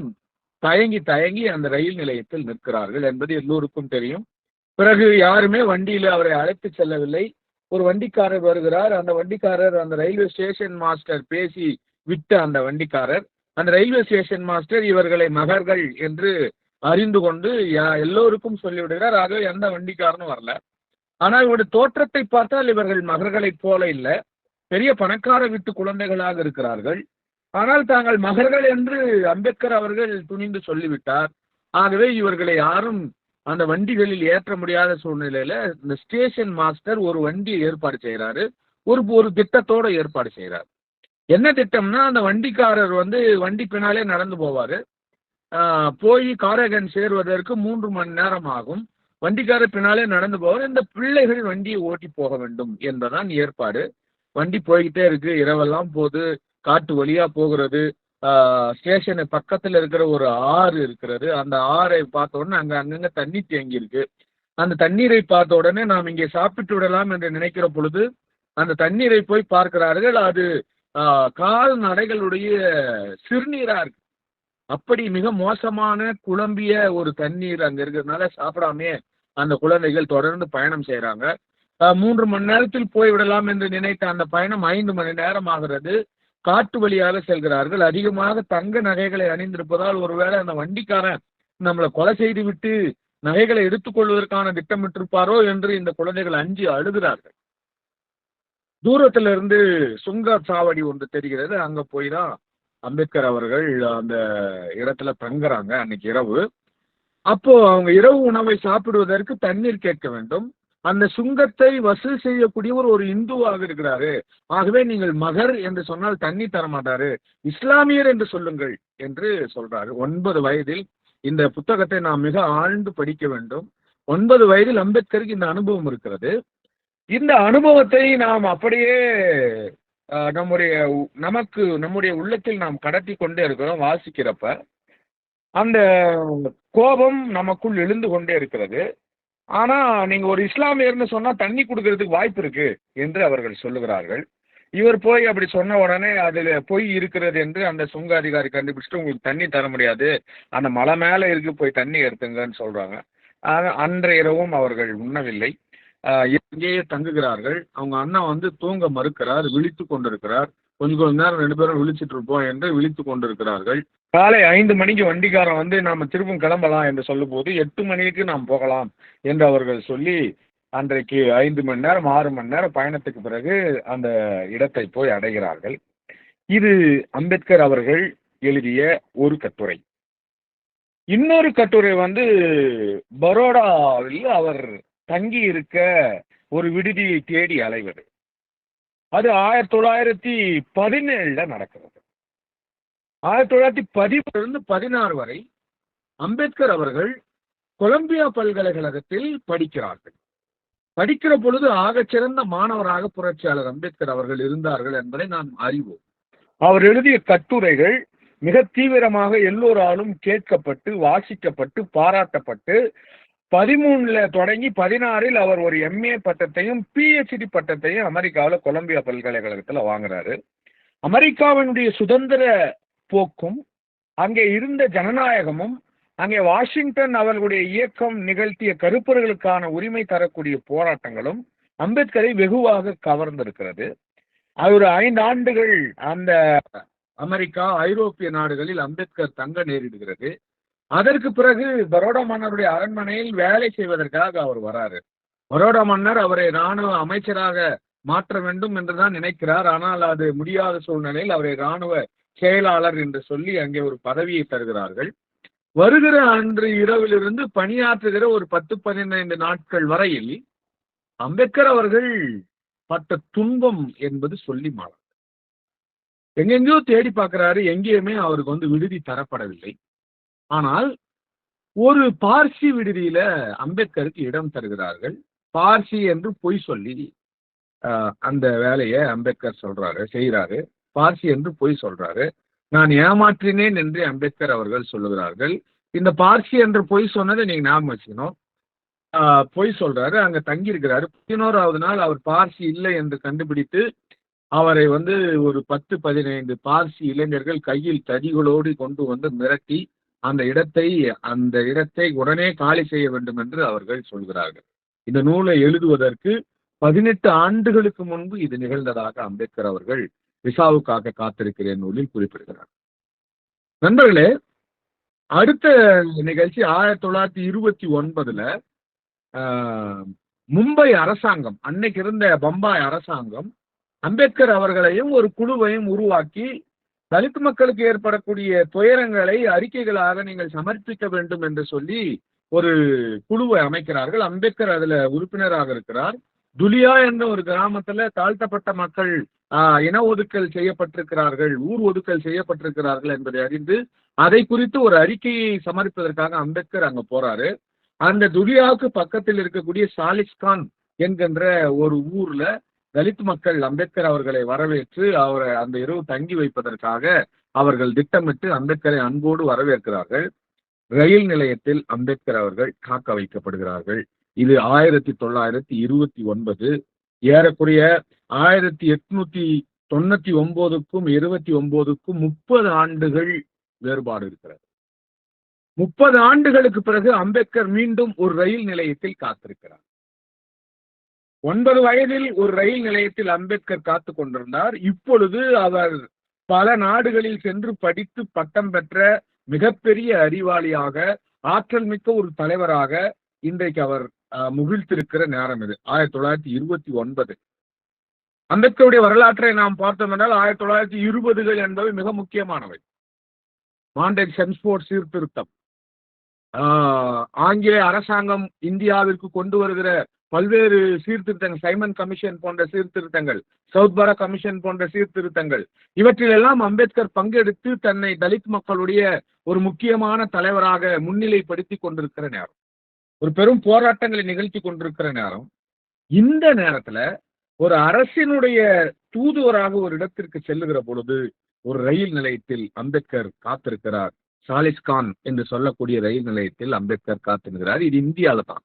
தயங்கி அந்த ரயில் நிலையத்தில் நிற்கிறார்கள் என்பது எல்லோருக்கும் தெரியும். பிறகு யாருமே வண்டியில அவரை அழைத்து செல்லவில்லை. ஒரு வண்டிக்காரர் வருகிறார். அந்த வண்டிக்காரர் அந்த ரயில்வே ஸ்டேஷன் மாஸ்டர் பேசி விட்ட அந்த வண்டிக்காரர் அந்த ரயில்வே ஸ்டேஷன் மாஸ்டர் இவர்களை மகர்கள் என்று அறிந்து கொண்டு எல்லோருக்கும் சொல்லிவிடுகிறார். ஆகவே எந்த வண்டிக்காரனும் வரல. ஆனால் இவருடைய தோற்றத்தை பார்த்தால் இவர்கள் மகர்களைப் போல இல்லை, பெரிய பணக்கார வீட்டு குழந்தைகளாக இருக்கிறார்கள். ஆனால் தாங்கள் மகர்கள் என்று அம்பேத்கர் அவர்கள் துணிந்து சொல்லிவிட்டார். ஆகவே இவர்களை யாரும் அந்த வண்டிகளில் ஏற்ற முடியாத சூழ்நிலையில இந்த ஸ்டேஷன் மாஸ்டர் ஒரு வண்டியை ஏற்பாடு செய்யறாரு. ஒரு திட்டத்தோட ஏற்பாடு செய்யறாரு. என்ன திட்டம்னா, அந்த வண்டிக்காரர் வண்டி பின்னாலே நடந்து போவாரு. போய் காரகன் சேருவதற்கு 3 மணி நேரம் ஆகும். வண்டிக்காரர் பின்னாலே நடந்து போவார். இந்த பிள்ளைகள் வண்டியை ஓட்டி போக வேண்டும் என்பதுதான் ஏற்பாடு. வண்டி போய்கிட்டே இருக்கு, இரவெல்லாம் போகுது, காட்டு வழியா போகிறது. ஸ்டேஷனு பக்கத்துல இருக்கிற ஒரு ஆறு இருக்கிறது. அந்த ஆறை பார்த்த உடனே அங்கங்க தண்ணி தேங்கி இருக்கு. அந்த தண்ணீரை பார்த்த உடனே நாம் இங்கே சாப்பிட்டு விடலாம் என்று நினைக்கிற பொழுது அந்த தண்ணீரை போய் பார்க்கிறார்கள். அது கால்நடைகளுடைய சிறுநீரா இருக்கு. அப்படி மிக மோசமான குழம்பிய ஒரு தண்ணீர் அங்க இருக்கிறதுனால சாப்பிடாமே அந்த குழந்தைகள் தொடர்ந்து பயணம் செய்யறாங்க. 3 மணி நேரத்தில் போய்விடலாம் என்று நினைத்த அந்த பயணம் 5 மணி நேரம் ஆகிறது. காட்டு வழியாக செல்கிறார்கள். அதிகமாக தங்க நகைகளை அணிந்திருப்பதால் ஒருவேளை அந்த வண்டிக்காரன் நம்மளை கொலை செய்து விட்டு நகைகளை எடுத்துக்கொள்வதற்கான திட்டமிட்டிருப்பாரோ என்று இந்த குழந்தைகள் அஞ்சி அழுகிறார்கள். தூரத்துல இருந்து சுங்க சாவடி ஒன்று தெரிகிறது. அங்க போய் தான் அம்பேத்கர் அவர்கள் அந்த இடத்துல தங்குறாங்க அன்னைக்கு இரவு. அப்போ அவங்க இரவு உணவை சாப்பிடுவதற்கு தண்ணீர் கேட்க வேண்டும். அந்த சுங்கத்தை வசூல் செய்யக்கூடியவர் ஒரு இந்துவாக இருக்கிறாரு. ஆகவே நீங்கள் மகர் என்று சொன்னால் தண்ணி தர மாட்டாரு, இஸ்லாமியர் என்று சொல்லுங்கள் என்று சொல்றாரு. 9 வயதில் இந்த புத்தகத்தை நாம் மிக ஆழ்ந்து படிக்க வேண்டும். 9 வயதில் அம்பேத்கருக்கு இந்த அனுபவம் இருக்கிறது. இந்த அனுபவத்தை நாம் அப்படியே நம்முடைய உள்ளத்தில் நாம் கடத்தி கொண்டே இருக்கிறோம். வாசிக்கிறப்ப அந்த கோபம் நமக்குள் எழுந்து கொண்டே இருக்கிறது. ஆனா நீங்க ஒரு இஸ்லாமியர்னு சொன்னா தண்ணி கொடுக்கறதுக்கு வாய்ப்பு இருக்கு என்று அவர்கள் சொல்லுகிறார்கள். இவர் போய் அப்படி சொன்ன உடனே அதுல பொய் இருக்கிறது என்று அந்த சுங்க அதிகாரி கண்டுபிடிச்சிட்டு உங்களுக்கு தண்ணி தர முடியாது, அந்த மலை மேல இருக்கு, போய் தண்ணி எடுத்துங்கன்னு சொல்றாங்க. அன்றைய இரவும் அவர்கள் உண்ணவில்லை, இங்கேயே தங்குகிறார்கள். அவங்க அண்ணன் தூங்க மறுக்கிறார், விழித்து கொண்டிருக்கிறார். கொஞ்சம் நேரம் 2 பேரும் விழிச்சிட்டு இருப்போம் என்று விழித்து கொண்டிருக்கிறார்கள். காலை 5 மணிக்கு வண்டிக்காரன் நாம திரும்பவும் கிளம்பலாம் என்று சொல்லும் போது 8 மணிக்கு நாம் போகலாம் என்று அவர்கள் சொல்லி அன்றைக்கு 5 மணி நேரம் 6 மணி நேரம் பயணத்துக்கு பிறகு அந்த இடத்தை போய் அடைகிறார்கள். இது அம்பேத்கர் அவர்கள் எழுதிய ஒரு கட்டுரை. இன்னொரு கட்டுரை பரோடாவில் அவர் தங்கி இருக்க ஒரு விடுதியை தேடி அலைவது. அது 1917 நடக்கிறது. 1913 16 வரை அம்பேத்கர் அவர்கள் கொலம்பியா பல்கலைக்கழகத்தில் படிக்கிறார்கள். படிக்கிற பொழுது ஆகச்சிறந்த மாணவராக புரட்சியாளர் அம்பேத்கர் அவர்கள் இருந்தார்கள் என்பதை நாம் அறிவோம். அவர் எழுதிய கட்டுரைகள் மிக தீவிரமாக எல்லோராலும் கேட்கப்பட்டு, வாசிக்கப்பட்டு, பாராட்டப்பட்டு 13 தொடங்கி 16 அவர் ஒரு MA பட்டத்தையும் PhD பட்டத்தையும் அமெரிக்காவில் கொலம்பியா பல்கலைக்கழகத்தில் வாங்குறாரு. அமெரிக்காவினுடைய சுதந்திர போக்கும், அங்கே இருந்த ஜனநாயகமும், அங்கே வாஷிங்டன் அவர்களுடைய இயக்கம் நிகழ்த்திய கருப்பர்களுக்கான உரிமை தரக்கூடிய போராட்டங்களும் அம்பேத்கரை வெகுவாக கவர்ந்திருக்கிறது. ஒரு 5 ஆண்டுகள் அந்த அமெரிக்கா, ஐரோப்பிய நாடுகளில் அம்பேத்கர் தங்க நேரிடுகிறது. அதற்கு பிறகு பரோடா மன்னருடைய அரண்மனையில் வேலை செய்வதற்காக அவர் வராரு. பரோடா மன்னர் அவரை இராணுவ அமைச்சராக மாற்ற வேண்டும் என்றுதான் நினைக்கிறார். ஆனால் அது முடியாத சூழ்நிலையில் அவரை இராணுவ செயலாளர் என்று சொல்லி அங்கே ஒரு பதவியை தருகிறார்கள். வருகிற அன்று இரவிலிருந்து பணியாற்றுகிற ஒரு 10-15 நாட்கள் வரையில் அம்பேத்கர் அவர்கள் பட்ட துன்பம் என்பது சொல்லி மாறாது. எங்கெங்கயோ தேடி பார்க்கிறாரு, எங்கேயுமே அவருக்கு விடுதி தரப்படவில்லை. ஆனால் ஒரு பார்சி விடுதியில அம்பேத்கருக்கு இடம் தருகிறார்கள். பார்சி என்று பொய் சொல்லி அந்த வேலையை அம்பேத்கர் செய்யறாரு. பார்சி என்று பொய் சொல்றாரு. நான் ஏமாற்றினேன் என்று அம்பேத்கர் அவர்கள் சொல்லுகிறார்கள். இந்த பார்சி என்று பொய் சொன்னதை நீங்க ஞாபகம் வச்சுக்கணும். பொய் சொல்றாரு, அங்க தங்கி இருக்கிறாரு. 11வது நாள் அவர் பார்சி இல்லை என்று கண்டுபிடித்து அவரை ஒரு 10-15 பார்சி இளைஞர்கள் கையில் தடிகளோடு கொண்டு மிரட்டி அந்த இடத்தை உடனே காலி செய்ய வேண்டும் என்று அவர்கள் சொல்கிறார்கள். இந்த நூலை எழுதுவதற்கு 18 ஆண்டுகளுக்கு முன்பு இது நிகழ்ந்ததாக அம்பேத்கர் அவர்கள் விசாவுக்காக காத்திருக்கிறேன் நூலில் குறிப்பிடுகிறார். நண்பர்களே, அடுத்த நிகழ்ச்சி 1929 மும்பை அரசாங்கம், அன்னைக்கு இருந்த பம்பாய் அரசாங்கம் அம்பேத்கர் அவர்களையும் ஒரு குழுவையும் உருவாக்கி தலித் மக்களுக்கு ஏற்படக்கூடிய துயரங்களை அறிக்கைகளாக நீங்கள் சமர்ப்பிக்க வேண்டும் என்று சொல்லி ஒரு குழுவை அமைக்கிறார்கள். அம்பேத்கர் அதுல உறுப்பினராக இருக்கிறார். துலியா என்ற ஒரு கிராமத்துல தாழ்த்தப்பட்ட மக்கள் இன ஒதுக்கல் செய்யப்பட்டிருக்கிறார்கள், ஊர் ஒதுக்கல் செய்யப்பட்டிருக்கிறார்கள் என்பதை அறிந்து அதை குறித்து ஒரு அறிக்கையை சமர்ப்பதற்காக அம்பேத்கர் அங்க போறாரு. அந்த துலியாவுக்கு பக்கத்தில் இருக்கக்கூடிய சாலிஸ்கான் என்கின்ற ஒரு ஊர்ல தலித் மக்கள் அம்பேத்கர் அவர்களை வரவேற்று அவரை அந்த இரவு தங்கி வைப்பதற்காக அவர்கள் திட்டமிட்டு அம்பேத்கரை அன்போடு வரவேற்கிறார்கள். ரயில் நிலையத்தில் அம்பேத்கர் அவர்கள் காக்க வைக்கப்படுகிறார்கள். இது 1929. ஏறக்குறைய 1899க்கும் 29க்கும் 30 ஆண்டுகள் வேறுபாடு இருக்கிறது. 30 ஆண்டுகளுக்கு பிறகு அம்பேத்கர் மீண்டும் ஒரு ரயில் நிலையத்தில் காத்திருக்கிறார். 9 வயதில் ஒரு ரயில் நிலையத்தில் அம்பேத்கர் காத்து கொண்டிருந்தார். இப்பொழுது அவர் பல நாடுகளில் சென்று படித்து பட்டம் பெற்ற மிகப்பெரிய அறிவாளியாக, ஆற்றல் மிக்க ஒரு தலைவராக இன்றைக்கு அவர் முகிழ்த்திருக்கிற நேரம் இது. 1929 அம்பேத்கருடைய வரலாற்றை நாம் பார்த்தோம் என்றால் 1920கள் என்பவை மிக முக்கியமானவை. மாண்டேக் செம்ஸ்போர்ட் சீர்திருத்தம், ஆங்கிலேய அரசாங்கம் இந்தியாவிற்கு கொண்டு வருகிற பல்வேறு சீர்திருத்தங்கள், சைமன் கமிஷன் போன்ற சீர்திருத்தங்கள், சவுத்பரா கமிஷன் போன்ற சீர்திருத்தங்கள், இவற்றிலெல்லாம் அம்பேத்கர் பங்கெடுத்து தன்னை தலித் மக்களுடைய ஒரு முக்கியமான தலைவராக முன்னிலைப்படுத்தி கொண்டிருக்கிற நேரம், ஒரு பெரும் போராட்டங்களை நிகழ்த்தி கொண்டிருக்கிற நேரம். இந்த நேரத்துல ஒரு அரசினுடைய தூதுவராக ஒரு இடத்திற்கு செல்லுகிற பொழுது ஒரு ரயில் நிலையத்தில் அம்பேத்கர் காத்திருக்கிறார். சாலிஸ்கான் என்று சொல்லக்கூடிய ரயில் நிலையத்தில் அம்பேத்கர் காத்திருக்கிறார். இது இந்தியாவில தான்.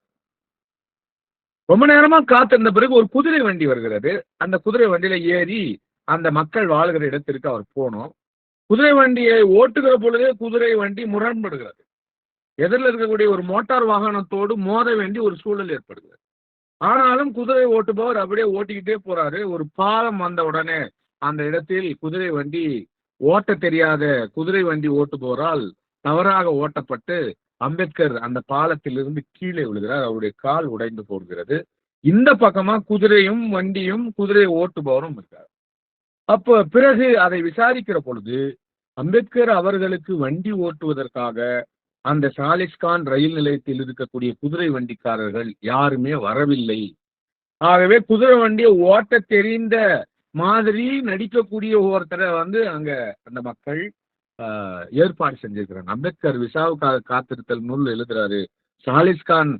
ரொம்ப நேரமா காத்திருந்த பிறகு ஒரு குதிரை வண்டி வருகிறது. அந்த குதிரை வண்டியில ஏறி அந்த மக்கள் வாழ்கிற இடத்திற்கு அவர் போனோம். குதிரை வண்டியை ஓட்டுகிற பொழுதே குதிரை வண்டி முரண்படுகிறது. எதிரில் இருக்கக்கூடிய ஒரு மோட்டார் வாகனத்தோடு மோத வேண்டிய ஒரு சூழல் ஏற்படுகிறது. ஆனாலும் குதிரை ஓட்டுபவர் அப்படியே ஓட்டிக்கிட்டே போறாரு. ஒரு பாலம் வந்த உடனே அந்த இடத்தில் குதிரை வண்டி ஓட்ட தெரியாத குதிரை வண்டி ஓட்டுபவரால் தவறாக ஓட்டப்பட்டு அம்பேத்கர் அந்த பாலத்திலிருந்து கீழே விழுகிறார். அவருடைய கால் உடைந்து போகிறது. இந்த பக்கமா குதிரையும் வண்டியும் குதிரை ஓட்டுபவரும் இருக்கார். அப்போ பிறகு அதை விசாரிக்கிற பொழுது அம்பேத்கர் அவர்களுக்கு வண்டி ஓட்டுவதற்காக அந்த சாலிஸ்கான் ரயில் நிலையத்தில் இருக்கக்கூடிய குதிரை வண்டிக்காரர்கள் யாருமே வரவில்லை. ஆகவே குதிரை வண்டியை ஓட்ட தெரிந்த மாதிரி நடிக்கக்கூடிய ஒருத்தரை அங்க அந்த மக்கள் ஏற்பாடு செஞ்சிருக்கிறாங்க. அம்பேத்கர் விசாவுக்காக காத்திருத்தல் நூல் எழுதுறாரு. சாலிஸ்கான்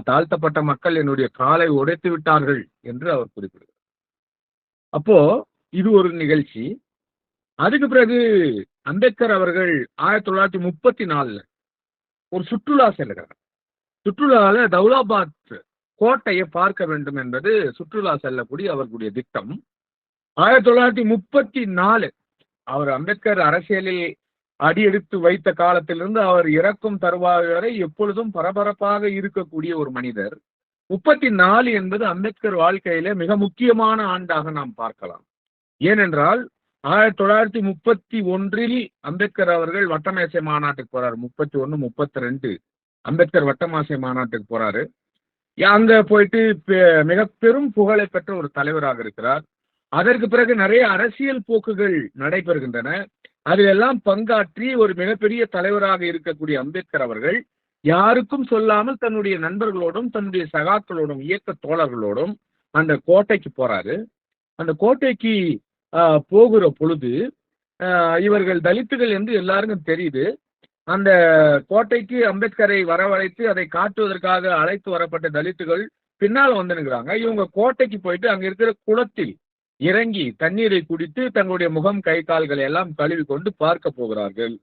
தாழ்த்தப்பட்ட மக்கள் என்னுடைய காலை உடைத்து விட்டார்கள் என்று அவர் குறிப்பிடுகிறார். அப்போ இது ஒரு நிகழ்ச்சி. அதுக்கு பிறகு அம்பேத்கர் அவர்கள் 1934 ஒரு சுற்றுலா செல்கிறார். சுற்றுலால தௌலாபாத் கோட்டையை பார்க்க வேண்டும் என்பது சுற்றுலா செல்லக்கூடிய அவர்களுடைய திட்டம். 1934 அவர் அம்பேத்கர் அரசியலில் அடியெடுத்து வைத்த காலத்திலிருந்து அவர் இறக்கும் தருவாய் வரை எப்பொழுதும் பரபரப்பாக இருக்கக்கூடிய ஒரு மனிதர். 34 என்பது அம்பேத்கர் வாழ்க்கையில மிக முக்கியமான ஆண்டாக நாம் பார்க்கலாம். ஏனென்றால் 1931 அம்பேத்கர் அவர்கள் வட்டமேசை மாநாட்டுக்கு போறாரு. 31, 32 அம்பேத்கர் வட்டமேசை மாநாட்டுக்கு போறாரு. அங்க போயிட்டு மிக பெரும் புகழை பெற்ற ஒரு தலைவராக இருக்கிறார். அதற்கு பிறகு நிறைய அரசியல் போக்குகள் நடைபெறுகின்றன. அதிலெல்லாம் பங்காற்றி ஒரு மிகப்பெரிய தலைவராக இருக்கக்கூடிய அம்பேத்கர் அவர்கள் யாருக்கும் சொல்லாமல் தன்னுடைய நண்பர்களோடும் தன்னுடைய சகாக்களோடும் இயக்க தோழர்களோடும் அந்த கோட்டைக்கு போறாரு. அந்த கோட்டைக்கு போகிற பொழுது இவர்கள் தலித்துகள் என்று எல்லாருக்கும் தெரியுது. அந்த கோட்டைக்கு அம்பேத்கரை வரவழைத்து அதை காட்டுவதற்காக அழைத்து வரப்பட்ட தலித்துகள் பின்னால் வந்துனுங்கிறாங்க. இவங்க கோட்டைக்கு போயிட்டு அங்க இருக்கிற குளத்தில் இறங்கி தண்ணீரை குடித்து தங்களுடைய முகம் கை கால்களை எல்லாம் கழுவி கொண்டு பார்க்க போகிறார்கள்.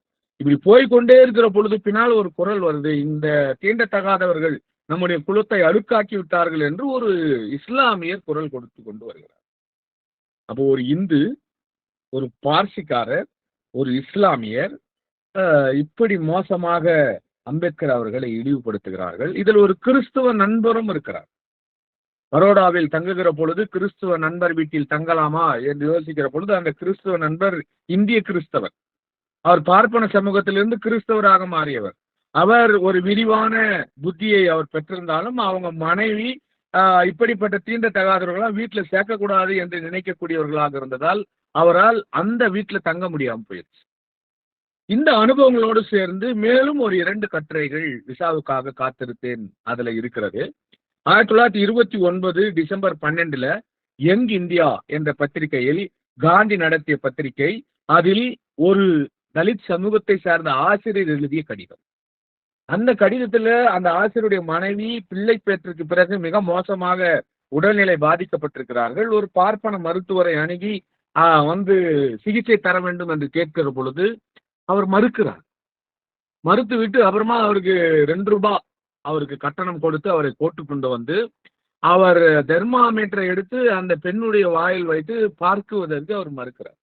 இப்படி போய்கொண்டே இருக்கிற பொழுது பின்னால் ஒரு குரல் வருது, இந்த தீண்டத்தகாதவர்கள் நம்முடைய குலத்தை அழுக்காக்கி விட்டார்கள் என்று ஒரு இஸ்லாமியர் குரல் கொடுத்து கொண்டு வருகிறார். அப்போ ஒரு இந்து, ஒரு பார்சிக்காரர், ஒரு இஸ்லாமியர் இப்படி மோசமாக அம்பேத்கர் அவர்களை இழிவுபடுத்துகிறார்கள். இதில் ஒரு கிறிஸ்துவ நண்பரும் இருக்கிறார். பரோடாவில் தங்குகிற பொழுது கிறிஸ்துவ நண்பர் வீட்டில் தங்கலாமா என்று யோசிக்கிற பொழுது அந்த கிறிஸ்துவ நண்பர் இந்திய கிறிஸ்தவர். அவர் பார்ப்பன சமூகத்திலிருந்து கிறிஸ்தவராக மாறியவர். அவர் ஒரு விரிவான புத்தியை அவர் பெற்றிருந்தாலும் அவங்க மனைவி இப்படிப்பட்ட தீண்டத்தகாதவர்களாம் வீட்டில் சேர்க்கக்கூடாது என்று நினைக்கக்கூடியவர்களாக இருந்ததால் அவரால் அந்த வீட்டில் தங்க முடியாமல் போயிடுச்சு. இந்த அனுபவங்களோடு சேர்ந்து மேலும் ஒரு 2 கட்டுரைகள் விசாவுக்காக காத்திருத்தேன் அதுல இருக்கிறது. 1929 டிசம்பர் 12 யங் இந்தியா என்ற பத்திரிகையில் காந்தி நடத்திய பத்திரிகை. அதில் ஒரு தலித் சமூகத்தை சார்ந்த ஆசிரியர் எழுதிய கடிதம். அந்த கடிதத்துல அந்த ஆசிரியருடைய மனைவி பிள்ளை பேற்றுக்கு பிறகு மிக மோசமாக உடல்நிலை பாதிக்கப்பட்டிருக்கிறார்கள். ஒரு பார்ப்பன மருத்துவரை அணுகி சிகிச்சை தர வேண்டும் என்று கேட்கிற பொழுது அவர் மறுக்கிறார். மறுத்து விட்டு அப்புறமா அவருக்கு 2 ரூபாய் அவருக்கு கட்டணம் கொடுத்து அவரை போட்டு கொண்டு வந்து அவர் தெர்மாமீட்டரை எடுத்து அந்த பெண்ணுடைய வாயில் வைத்து பார்க்குவதற்கு அவர் மறுக்கிறார்.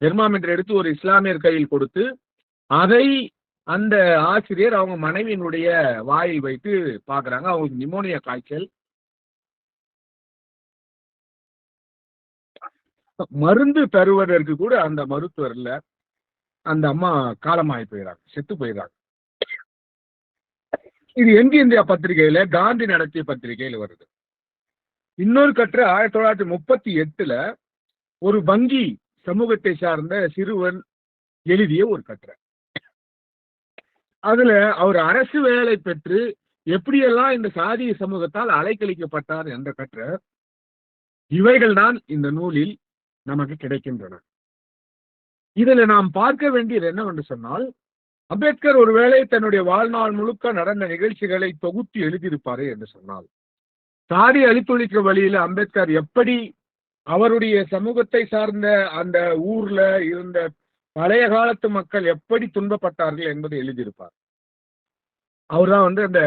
தெர்மாமீட்டர் எடுத்து ஒரு இஸ்லாமியர் கையில் கொடுத்து அதை அந்த ஆசிரியர் அவங்க மனைவியினுடைய வாயில் வைத்து பார்க்குறாங்க. அவங்களுக்கு நிமோனியா காய்ச்சல். மருந்து தருவதற்கு கூட அந்த மருத்துவர் இல்ல. அந்த அம்மா காலமாகி போயிடறாங்க, செத்து போயிடறாங்க. இது எங்க இந்தியா பத்திரிகையில காந்தி நடத்திய பத்திரிகையில் வருது. இன்னொரு கட்டுரை 1938 ஒரு வங்கி சமூகத்தை சார்ந்த சிறுவன் எழுதிய ஒரு கட்டுரை. அதுல அவர் அரசு வேலை பெற்று எப்படியெல்லாம் இந்த சாதிய சமூகத்தால் அலைக்கழிக்கப்பட்டார் என்ற கட்டுரை. இவைகள் தான் இந்த நூலில் நமக்கு கிடைக்கின்றன. இதுல நாம் பார்க்க வேண்டியது என்னவென்று சொன்னால், அம்பேத்கர் ஒருவேளை தன்னுடைய வாழ்நாள் முழுக்க நடந்த நிகழ்ச்சிகளை தொகுத்து எழுதியிருப்பாரு என்று சொன்னால், சாதி அழித்தொழிக்கிற வழியில அம்பேத்கர் எப்படி அவருடைய சமூகத்தை சார்ந்த அந்த ஊர்ல இருந்த பழைய காலத்து மக்கள் எப்படி துன்பப்பட்டார்கள் என்பதை எழுதியிருப்பார். அவர் தான் அந்த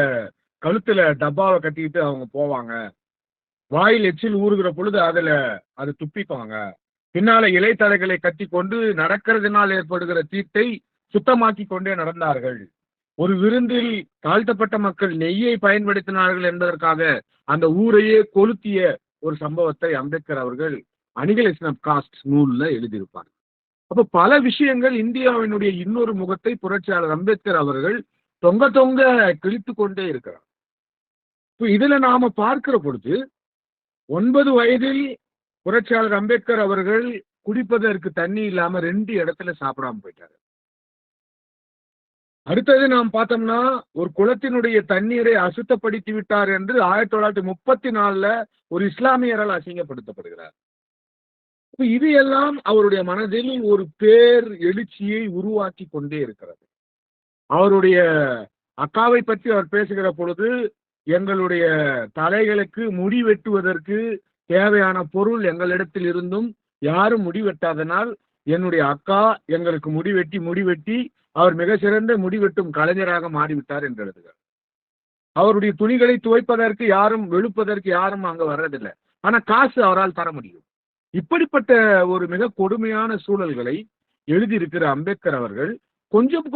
கழுத்துல டப்பாவை கட்டிக்கிட்டு அவங்க போவாங்க, வாயில் எச்சில் ஊறுகிற பொழுது அது துப்பிப்பாங்க, பின்னால இலைத்தலைகளை கட்டி கொண்டு நடக்கிறதுனால் ஏற்படுகிற தீட்டை சுத்தமாக்கி கொண்டே நடந்தார்கள். ஒரு விருந்தில் தாழ்த்தப்பட்ட மக்கள் நெய்யை பயன்படுத்தினார்கள் என்பதற்காக அந்த ஊரையே கொளுத்திய ஒரு சம்பவத்தை அம்பேத்கர் அவர்கள் அனிகலேஷன் ஆஃப் காஸ்ட் நூல்ல எழுதியிருப்பார். அப்ப பல விஷயங்கள் இந்தியாவினுடைய இன்னொரு முகத்தை புரட்சியாளர் அம்பேத்கர் அவர்கள் தொங்க கிழித்து கொண்டே இருக்கிறார். இப்ப இதுல நாம பார்க்கிற பொழுது 9 வயதில் புரட்சியாளர் அம்பேத்கர் அவர்கள் குடிப்பதற்கு தண்ணி இல்லாம 2 இடத்துல சாப்பிடாம போயிட்டாரு. அடுத்தது நாம் பார்த்தோம்னா ஒரு குளத்தினுடைய தண்ணீரை அசுத்தப்படுத்தி விட்டார் என்று 1934 ஒரு இஸ்லாமியரால் அசிங்கப்படுத்தப்படுகிறார். இது எல்லாம் அவருடைய மனதில் ஒரு பேர் எழுச்சியை உருவாக்கி கொண்டே இருக்கிறது. அவருடைய அக்காவை பற்றி அவர் பேசுகிற பொழுது, எங்களுடைய தலைகளுக்கு முடி வெட்டுவதற்கு தேவையான பொருள் எங்களிடத்தில் இருந்தும் யாரும் முடி வெட்டாதனால் என்னுடைய அக்கா எங்களுக்கு முடி வெட்டி அவர் மிக சிறந்த முடிவெட்டும் கலைஞராக மாறிவிட்டார் என்று எழுதுகிறார். அவருடைய துணிகளை துவைப்பதற்கு யாரும், வெளுப்பதற்கு யாரும் அங்க வர்றதில்லை. ஆனா காசு அவரால் தர முடியும். இப்படிப்பட்ட ஒரு மிக கொடுமையான சூழல்களை எழுதியிருக்கிற அம்பேத்கர் அவர்கள் கொஞ்சம்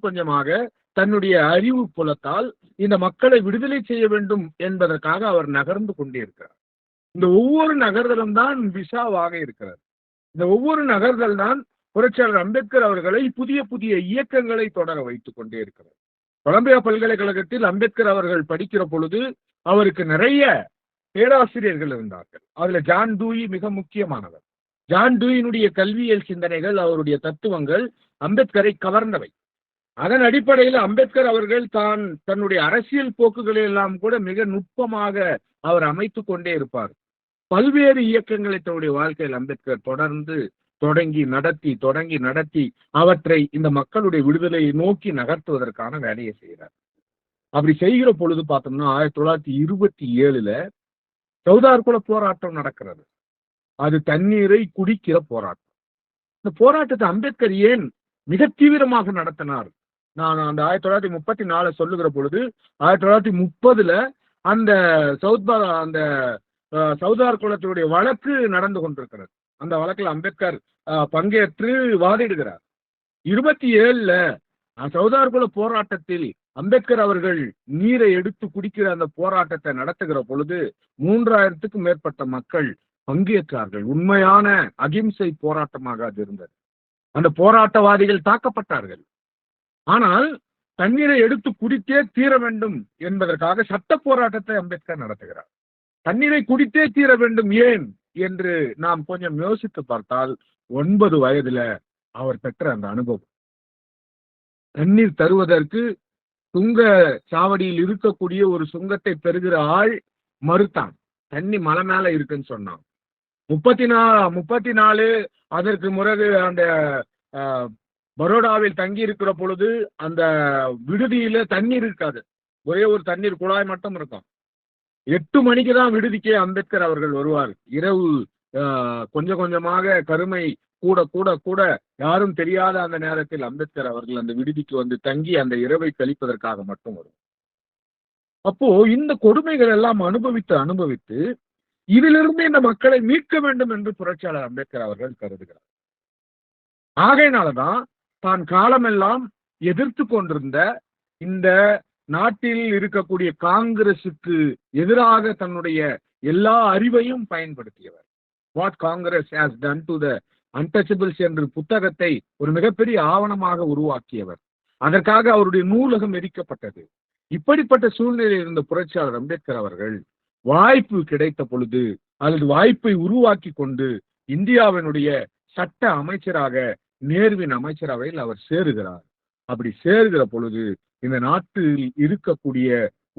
கொஞ்சமாக தன்னுடைய அறிவு புலத்தால் இந்த மக்களை விடுதலை செய்ய வேண்டும் என்பதற்காக அவர் நகர்ந்து கொண்டே இருக்கிறார். இந்த ஒவ்வொரு நகர்தலும் தான் விசாவாக இருக்கிறது. இந்த ஒவ்வொரு நகர்தல் தான் புரட்சியாளர் அம்பேத்கர் அவர்களை புதிய இயக்கங்களை தொடர வைத்துக் கொண்டே இருக்கிறார். கொலம்பியா பல்கலைக்கழகத்தில் அம்பேத்கர் அவர்கள் படிக்கிற பொழுது அவருக்கு நிறைய பேராசிரியர்கள் இருந்தார்கள். அதுல ஜான் டூயி மிக முக்கியமானவர். ஜான் டூயினுடைய கல்வியியல் சிந்தனைகள், அவருடைய தத்துவங்கள் அம்பேத்கரை கவர்ந்தவை. அதன் அடிப்படையில் அம்பேத்கர் அவர்கள் தன்னுடைய அரசியல் போக்குகளை எல்லாம் கூட மிக நுட்பமாக அவர் அமைத்து கொண்டே இருப்பார். பல்வேறு இயக்கங்களை தன்னுடைய வாழ்க்கையில் அம்பேத்கர் தொடங்கி நடத்தி அவற்றை இந்த மக்களுடைய விடுதலையை நோக்கி நகர்த்துவதற்கான வேலையை செய்கிறார். அப்படி செய்கிற பொழுது பார்த்தோம்னா 1927 சௌதார்குல போராட்டம் நடக்கிறது. அது தண்ணீரை குடிக்கிற போராட்டம். இந்த போராட்டத்தை அம்பேத்கர் ஏன் மிக தீவிரமாக நடத்தினார்? நான் அந்த 1934 சொல்லுகிற பொழுது 1930 அந்த சௌதார் குலத்தினுடைய வழக்கு நடந்து கொண்டிருக்கிறது. அந்த வழக்கில் அம்பேத்கர் பங்கேற்று வாதிடுகிறார். 27 சௌதார் குல போராட்டத்தில் அம்பேத்கர் அவர்கள் நீரை எடுத்து குடிக்கிற அந்த போராட்டத்தை நடத்துகிற பொழுது 3000க்கும் மேற்பட்ட மக்கள் பங்கேற்றார்கள். உண்மையான அகிம்சை போராட்டமாக அது இருந்தது. அந்த போராட்டவாதிகள் தாக்கப்பட்டார்கள். ஆனால் தண்ணீரை எடுத்து குடித்தே தீர வேண்டும் என்பதற்காக சட்ட போராட்டத்தை அம்பேத்கர் நடத்துகிறார். தண்ணீரை குடித்தே தீர வேண்டும் ஏன் என்று நாம் கொஞ்சம் யோசித்து பார்த்தால் 9 வயதுல அவர் பெற்ற அந்த அனுபவம். தண்ணீர் தருவதற்கு சுங்க சாவடியில் இருக்கக்கூடிய ஒரு சுங்கத்தை பெறுகிற ஆள் மறுத்தான். தண்ணி மலை மேல இருக்குன்னு சொன்னான். 34 அதற்கு பிறகு அந்த பரோடாவில் தங்கி இருக்கிற பொழுது அந்த விடுதியில தண்ணீர் இருக்காது. ஒரே ஒரு தண்ணீர் குழாய் மட்டும் இருக்கும். 8 மணிக்கு தான் விடுதிக்கே அம்பேத்கர் அவர்கள் வருவார். இரவு கொஞ்சமாக கருமை கூட யாரும் தெரியாத அந்த நேரத்தில் அம்பேத்கர் அவர்கள் அந்த விடுதிக்கு வந்து தங்கி அந்த இரவை கழிப்பதற்காக மட்டும் வரும். அப்போ இந்த கொடுமைகள் எல்லாம் அனுபவித்து இதிலிருந்து இந்த மக்களை மீட்க வேண்டும் என்று புரட்சியாளர் அம்பேத்கர் அவர்கள் கருதுகிறார். ஆகையினாலதான் தான் காலமெல்லாம் எதிர்த்து கொண்டிருந்த இந்த நாட்டில் இருக்கக்கூடிய காங்கிரசுக்கு எதிராக தன்னுடைய எல்லா அறிவையும் பயன்படுத்தியவர். What Congress has done to the untouchables என்ற புத்தகத்தை ஒரு மிகப்பெரிய ஆவணமாக உருவாக்கியவர். அதற்காக அவருடைய நூலகம் எரிக்கப்பட்டது. இப்படிப்பட்ட சூழ்நிலையில் இருந்த புரட்சியாளர் அம்பேத்கர் அவர்கள் வாய்ப்பு கிடைத்த பொழுது அல்லது வாய்ப்பை உருவாக்கி கொண்டு இந்தியாவினுடைய சட்ட அமைச்சராக நேருவின் அமைச்சரவையில் அவர் சேருகிறார். அப்படி சேருகிற பொழுது இந்த நாட்டில் இருக்கக்கூடிய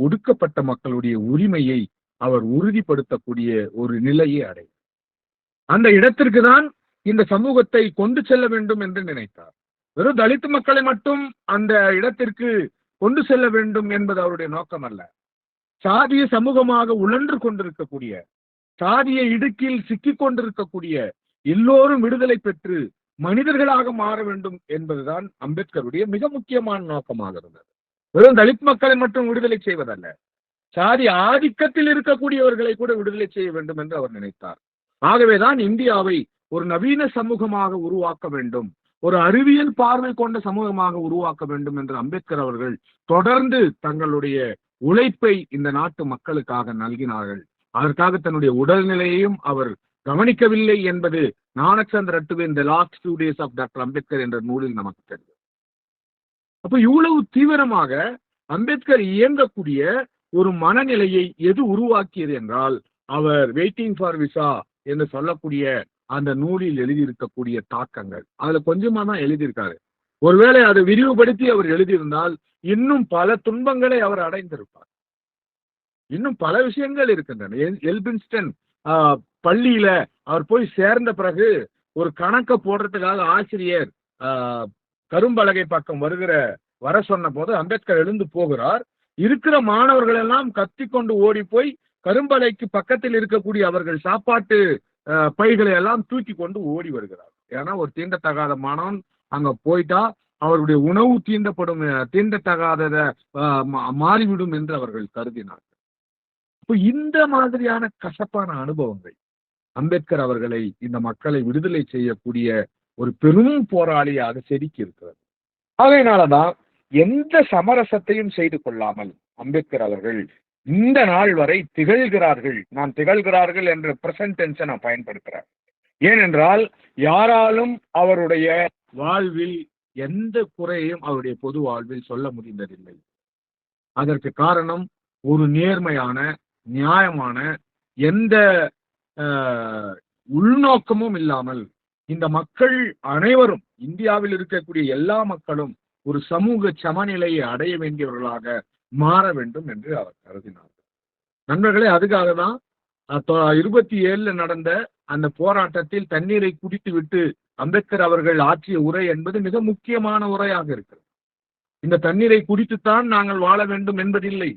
ஒடுக்கப்பட்ட மக்களுடைய உரிமையை அவர் உறுதிப்படுத்தக்கூடிய ஒரு நிலையை அடையும். அந்த இடத்திற்கு தான் இந்த சமூகத்தை கொண்டு செல்ல வேண்டும் என்று நினைத்தார். வெறும் தலித் மக்களை மட்டும் அந்த இடத்திற்கு கொண்டு செல்ல வேண்டும் என்பது அவருடைய நோக்கம் அல்ல. சாதிய சமூகமாக உழன்று கொண்டிருக்கக்கூடிய, சாதிய இடுக்கில் சிக்கிக் கொண்டிருக்கக்கூடிய எல்லோரும் விடுதலை பெற்று மனிதர்களாக மாற வேண்டும் என்பதுதான் அம்பேத்கருடைய மிக முக்கியமான நோக்கமாக இருந்தது. வெறும் தலித் மக்களை மட்டும் விடுதலை செய்வதல்ல, சாதி ஆதிக்கத்தில் இருக்கக்கூடியவர்களை கூட விடுதலை செய்ய வேண்டும் என்று அவர் நினைத்தார். ஆகவேதான் இந்தியாவை ஒரு நவீன சமூகமாக உருவாக்க வேண்டும், ஒரு அறிவியல் பார்வை கொண்ட சமூகமாக உருவாக்க வேண்டும் என்று அம்பேத்கர் அவர்கள் தொடர்ந்து தங்களுடைய உழைப்பை இந்த நாட்டு மக்களுக்காக நல்கினார்கள். அதற்காக தன்னுடைய உடல்நிலையையும் அவர் கவனிக்கவில்லை என்பது நானச்சந்திர அட்டுவின் the last 2 days of doctor Ambedkar என்ற நூலில் நமக்கு தெரியும். அப்ப இவ்வளவு தீவிரமாக அம்பேத்கர் இயங்கக்கூடிய ஒரு மனநிலையை எது உருவாக்கியது என்றால், அவர் வெயிட்டிங் ஃபார் விசா என்று சொல்லக்கூடிய அந்த நூலில் எழுதியிருக்கக்கூடிய தாக்கங்கள். அதுல கொஞ்சமா தான் எழுதியிருக்காரு. ஒருவேளை அதை விரிவுபடுத்தி அவர் எழுதியிருந்தால் இன்னும் பல துன்பங்களை அவர் அடைந்திருப்பார். இன்னும் பல விஷயங்கள் இருக்கின்றன. எல்பின்ஸ்டன் பள்ளியில அவர் போய் சேர்ந்த பிறகு ஒரு கணக்க போடுறதுக்காக ஆசிரியர் கரும்பலகை பக்கம் வர சொன்ன போது அம்பேத்கர் எழுந்து போகிறார். இருக்கிற மாணவர்கள் எல்லாம் கத்தி கொண்டு ஓடி போய் கரும்பலைக்கு பக்கத்தில் இருக்கக்கூடிய அவர்கள் சாப்பாட்டு பைகளை எல்லாம் தூக்கி கொண்டு ஓடி வருகிறார். ஏன்னா ஒரு தீண்டத்தகாத மாணவன் அங்க போயிட்டா அவருடைய உணவு தீண்டத்தகாதத மாறிவிடும் என்று அவர்கள் கருதினார்கள். இப்போ இந்த மாதிரியான கசப்பான அனுபவங்கள் அம்பேத்கர் அவர்களை இந்த மக்களை விடுதலை செய்யக்கூடிய ஒரு பெரும் போராளியாக செதுக்கி இருக்கிறது. அதனாலதான் எந்த சமரசத்தையும் செய்து கொள்ளாமல் அம்பேத்கர் அவர்கள் இந்த நாள் வரை திகழ்கிறார்கள். நான் திகழ்கிறார்கள் என்ற பிரசன்ட் டென்ஸை நான் பயன்படுத்துறேன். ஏனென்றால் யாராலும் அவருடைய வாழ்வில் எந்த குறையையும் அவருடைய பொது வாழ்வில் சொல்ல முடிந்ததில்லை. அதற்கு காரணம் ஒரு நேர்மையான, நியாயமான, எந்த உள்நோக்கமும் இல்லாமல் இந்த மக்கள் அனைவரும், இந்தியாவில் இருக்கக்கூடிய எல்லா மக்களும் ஒரு சமூக சமநிலையை அடைய வேண்டியவர்களாக மாற வேண்டும் என்று அவர் கருதினார். நண்பர்களே, அதுக்காக தான் 27 நடந்த அந்த போராட்டத்தில் தண்ணீரை குடித்து விட்டு அம்பேத்கர் அவர்கள் ஆற்றிய உரை என்பது மிக முக்கியமான உரையாக இருக்கிறது. இந்த தண்ணீரை குடித்துத்தான் நாங்கள் வாழ வேண்டும் என்பதில்லை.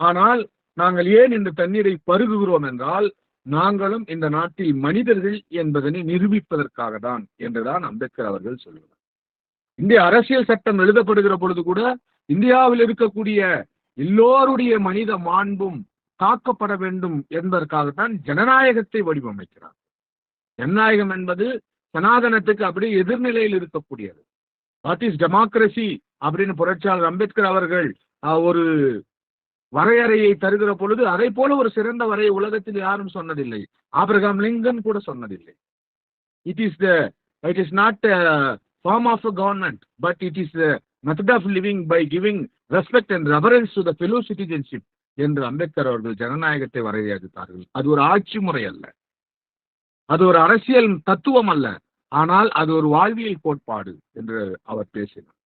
ஆனால் நாங்கள் ஏன் இந்த தண்ணீரை பருகுகிறோம் என்றால் நாங்களும் இந்த நாட்டில் மனிதர்கள் என்பதனை நிரூபிப்பதற்காக தான் என்றுதான் அம்பேத்கர் அவர்கள் சொல்லுவார். இந்திய அரசியல் சட்டம் எழுதப்படுகிற பொழுது கூட இந்தியாவில் இருக்கக்கூடிய எல்லோருடைய மனித மாண்பும் காக்கப்பட வேண்டும் என்பதற்காகத்தான் ஜனநாயகத்தை வடிவமைக்கிறார். ஜனநாயகம் என்பது சனாதனத்துக்கு அப்படியே எதிர்நிலையில் இருக்கக்கூடியது. வாட் இஸ் டெமோக்ரஸி அப்படின்னு புரட்சியாளர் அம்பேத்கர் அவர்கள் ஒரு வரையறையை தருகிற பொழுது அதை போல ஒரு சிறந்த வரையை உலகத்தில் யாரும் சொன்னதில்லை. ஆபிரகாம் லிங்கன் கூட சொன்னதில்லை. It is not form of a government, but it is the method of living by giving respect and reverence to the fellow citizenship என்று அம்பேத்கர் அவர்கள் ஜனநாயகத்தை வரையறுத்தார்கள். அது ஒரு ஆட்சி முறை அல்ல, அது ஒரு அரசியல் தத்துவம் அல்ல, ஆனால் அது ஒரு வாழ்வியல் கோட்பாடு என்று அவர் பேசினார்.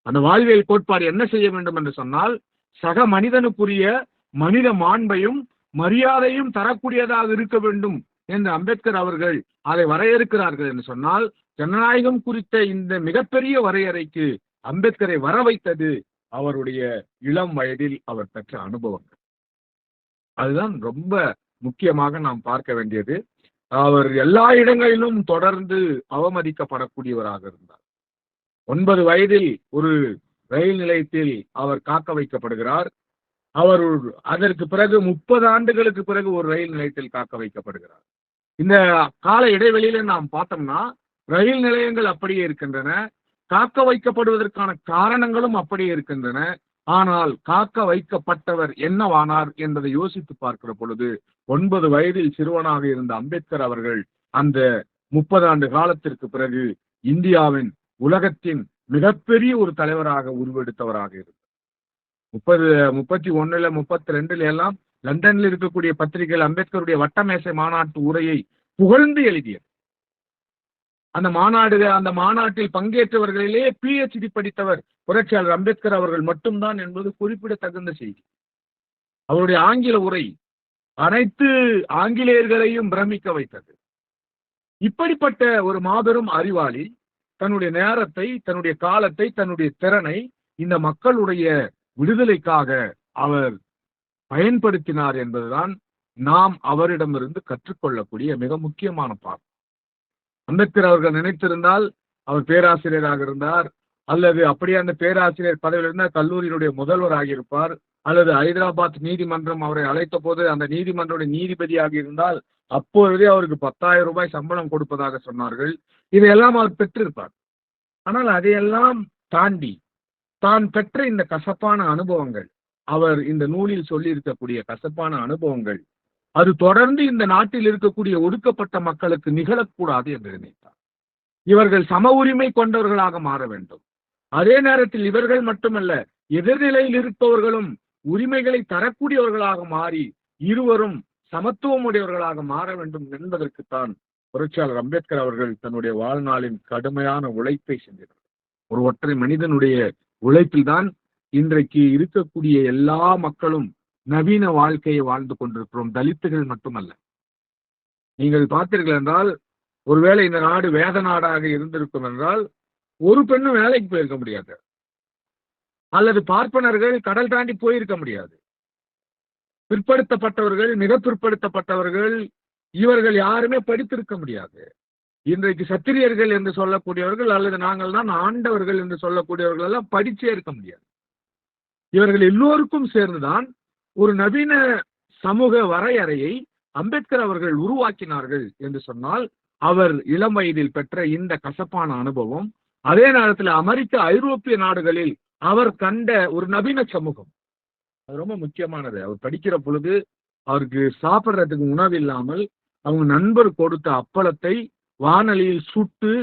அந்த வாழ்வியல் கோட்பாடு என்ன செய்ய வேண்டும் என்று சொன்னால் சக மனிதனுக்குரிய மனித மாண்பையும் மரியாதையும் தரக்கூடியதாக இருக்க வேண்டும் என்று அம்பேத்கர் அவர்கள் அதை வரையறுக்கிறார்கள் என்று சொன்னால் ஜனநாயகம் குறித்த இந்த மிகப்பெரிய வரையறைக்கு அம்பேத்கரை வர வைத்தது அவருடைய இளம் வயதில் அவர் பெற்ற அனுபவங்கள். அதுதான் ரொம்ப முக்கியமாக நாம் பார்க்க வேண்டியது. அவர் எல்லா இடங்களிலும் தொடர்ந்து அவமதிக்கப்படக்கூடியவராக இருந்தார். 9 வயதில் ஒரு ரயில் நிலையத்தில் அவர் காக்க வைக்கப்படுகிறார். அவர் அதற்கு பிறகு 30 ஆண்டுகளுக்கு பிறகு ஒரு ரயில் நிலையத்தில் காக்க வைக்கப்படுகிறார். இந்த கால இடைவெளியில நாம் பார்த்தோம்னா ரயில் நிலையங்கள் அப்படியே இருக்கின்றன, காக்க வைக்கப்படுவதற்கான காரணங்களும் அப்படியே இருக்கின்றன. ஆனால் காக்க வைக்கப்பட்டவர் என்னவானார் என்பதை யோசித்து பார்க்கிற பொழுது 9 வயதில் சிறுவனாக இருந்த அம்பேத்கர் அவர்கள் அந்த 30 ஆண்டு காலத்திற்கு பிறகு இந்தியாவின் உலகத்தின் மிகப்பெரிய ஒரு தலைவராக உருவெடுத்தவராக இருந்தார். 31 32 எல்லாம் லண்டனில் இருக்கக்கூடிய பத்திரிகைகள் அம்பேத்கருடைய வட்டமேசை மாநாட்டு உரையை புகழ்ந்து எழுதியது. அந்த மாநாட்டில் பங்கேற்றவர்களிலே PhD படித்தவர் புரட்சியாளர் அம்பேத்கர் அவர்கள் மட்டும்தான் என்பது குறிப்பிடத்தகுந்த செய்தி. அவருடைய ஆங்கில உரை அனைத்து ஆங்கிலேயர்களையும் பிரமிக்க வைத்தது. இப்படிப்பட்ட ஒரு மாபெரும் அறிவாளி தன்னுடைய நேரத்தை, தன்னுடைய காலத்தை, தன்னுடைய திறனை இந்த மக்களுடைய விடுதலைக்காக அவர் பயன்படுத்தினார் என்பதுதான் நாம் அவரிடமிருந்து கற்றுக்கொள்ளக்கூடிய மிக முக்கியமான பாடம். அம்பேத்கர் அவர்கள் நினைத்திருந்தால் அவர் பேராசிரியராக இருந்தார், அல்லது அப்படியே அந்த பேராசிரியர் பதவியில் இருந்தால் கல்லூரியினுடைய முதல்வராக இருப்பார், அல்லது ஹைதராபாத் நீதிமன்றம் அவரை அழைத்த போது அந்த நீதிமன்றம் நீதிபதியாக இருந்தால் அப்பொழுதே அவருக்கு 10,000 ரூபாய் சம்பளம் கொடுப்பதாக சொன்னார்கள். இதையெல்லாம் அவர் பெற்றிருப்பார். ஆனால் அதையெல்லாம் தாண்டி தான் பெற்ற இந்த கசப்பான அனுபவங்கள், அவர் இந்த நூலில் சொல்லி இருக்கக்கூடிய கசப்பான அனுபவங்கள், அது தொடர்ந்து இந்த நாட்டில் இருக்கக்கூடிய ஒடுக்கப்பட்ட மக்களுக்கு நிகழக்கூடாது என்று நினைத்தார். இவர்கள் சம உரிமை கொண்டவர்களாக மாற வேண்டும். அதே நேரத்தில் இவர்கள் மட்டுமல்ல, எதிர்நிலையில் இருப்பவர்களும் உரிமைகளை தரக்கூடியவர்களாக மாறி இருவரும் சமத்துவம் உடையவர்களாக மாற வேண்டும் என்பதற்குத்தான் புரட்சியாளர் அம்பேத்கர் அவர்கள் தன்னுடைய வாழ்நாளின் கடுமையான உழைப்பை செஞ்சிருக்கிறார். ஒரு ஒற்றை மனிதனுடைய உழைப்பில்தான் இன்றைக்கு இருக்கக்கூடிய எல்லா மக்களும் நவீன வாழ்க்கையை வாழ்ந்து கொண்டிருக்கிறோம். தலித்துகள் மட்டுமல்ல, நீங்கள் பார்த்தீர்கள் என்றால், ஒருவேளை இந்த நாடு வேத நாடாக இருந்திருக்கும் என்றால் ஒரு பெண்ணும் வேலைக்கு போயிருக்க முடியாது, அல்லது பார்ப்பனர்கள் கடல் தாண்டி போயிருக்க முடியாது. பிற்படுத்தப்பட்டவர்கள், மிக பிற்படுத்தப்பட்டவர்கள், இவர்கள் யாருமே படித்திருக்க முடியாது. இன்றைக்கு சத்திரியர்கள் என்று சொல்லக்கூடியவர்கள் அல்லது நாங்கள் தான் ஆண்டவர்கள் என்று சொல்லக்கூடியவர்கள் எல்லாம் படிச்சே இருக்க முடியாது. இவர்கள் எல்லோருக்கும் சேர்ந்துதான் ஒரு நவீன சமூக வரையறையை அம்பேத்கர் அவர்கள் உருவாக்கினார்கள் என்று சொன்னால், அவர் இளம் வயதில் பெற்ற இந்த கசப்பான அனுபவம், அதே நேரத்தில் அமெரிக்க ஐரோப்பிய நாடுகளில் அவர் கண்ட ஒரு நவீன சமூகம், அது ரொம்ப முக்கியமானது. அவர் படிக்கிற பொழுது அவருக்கு சாப்பிட்றதுக்கு உணவு இல்லாமல் அவங்க நண்பர் கொடுத்த அப்பளத்தை வானலியில் சுட்டு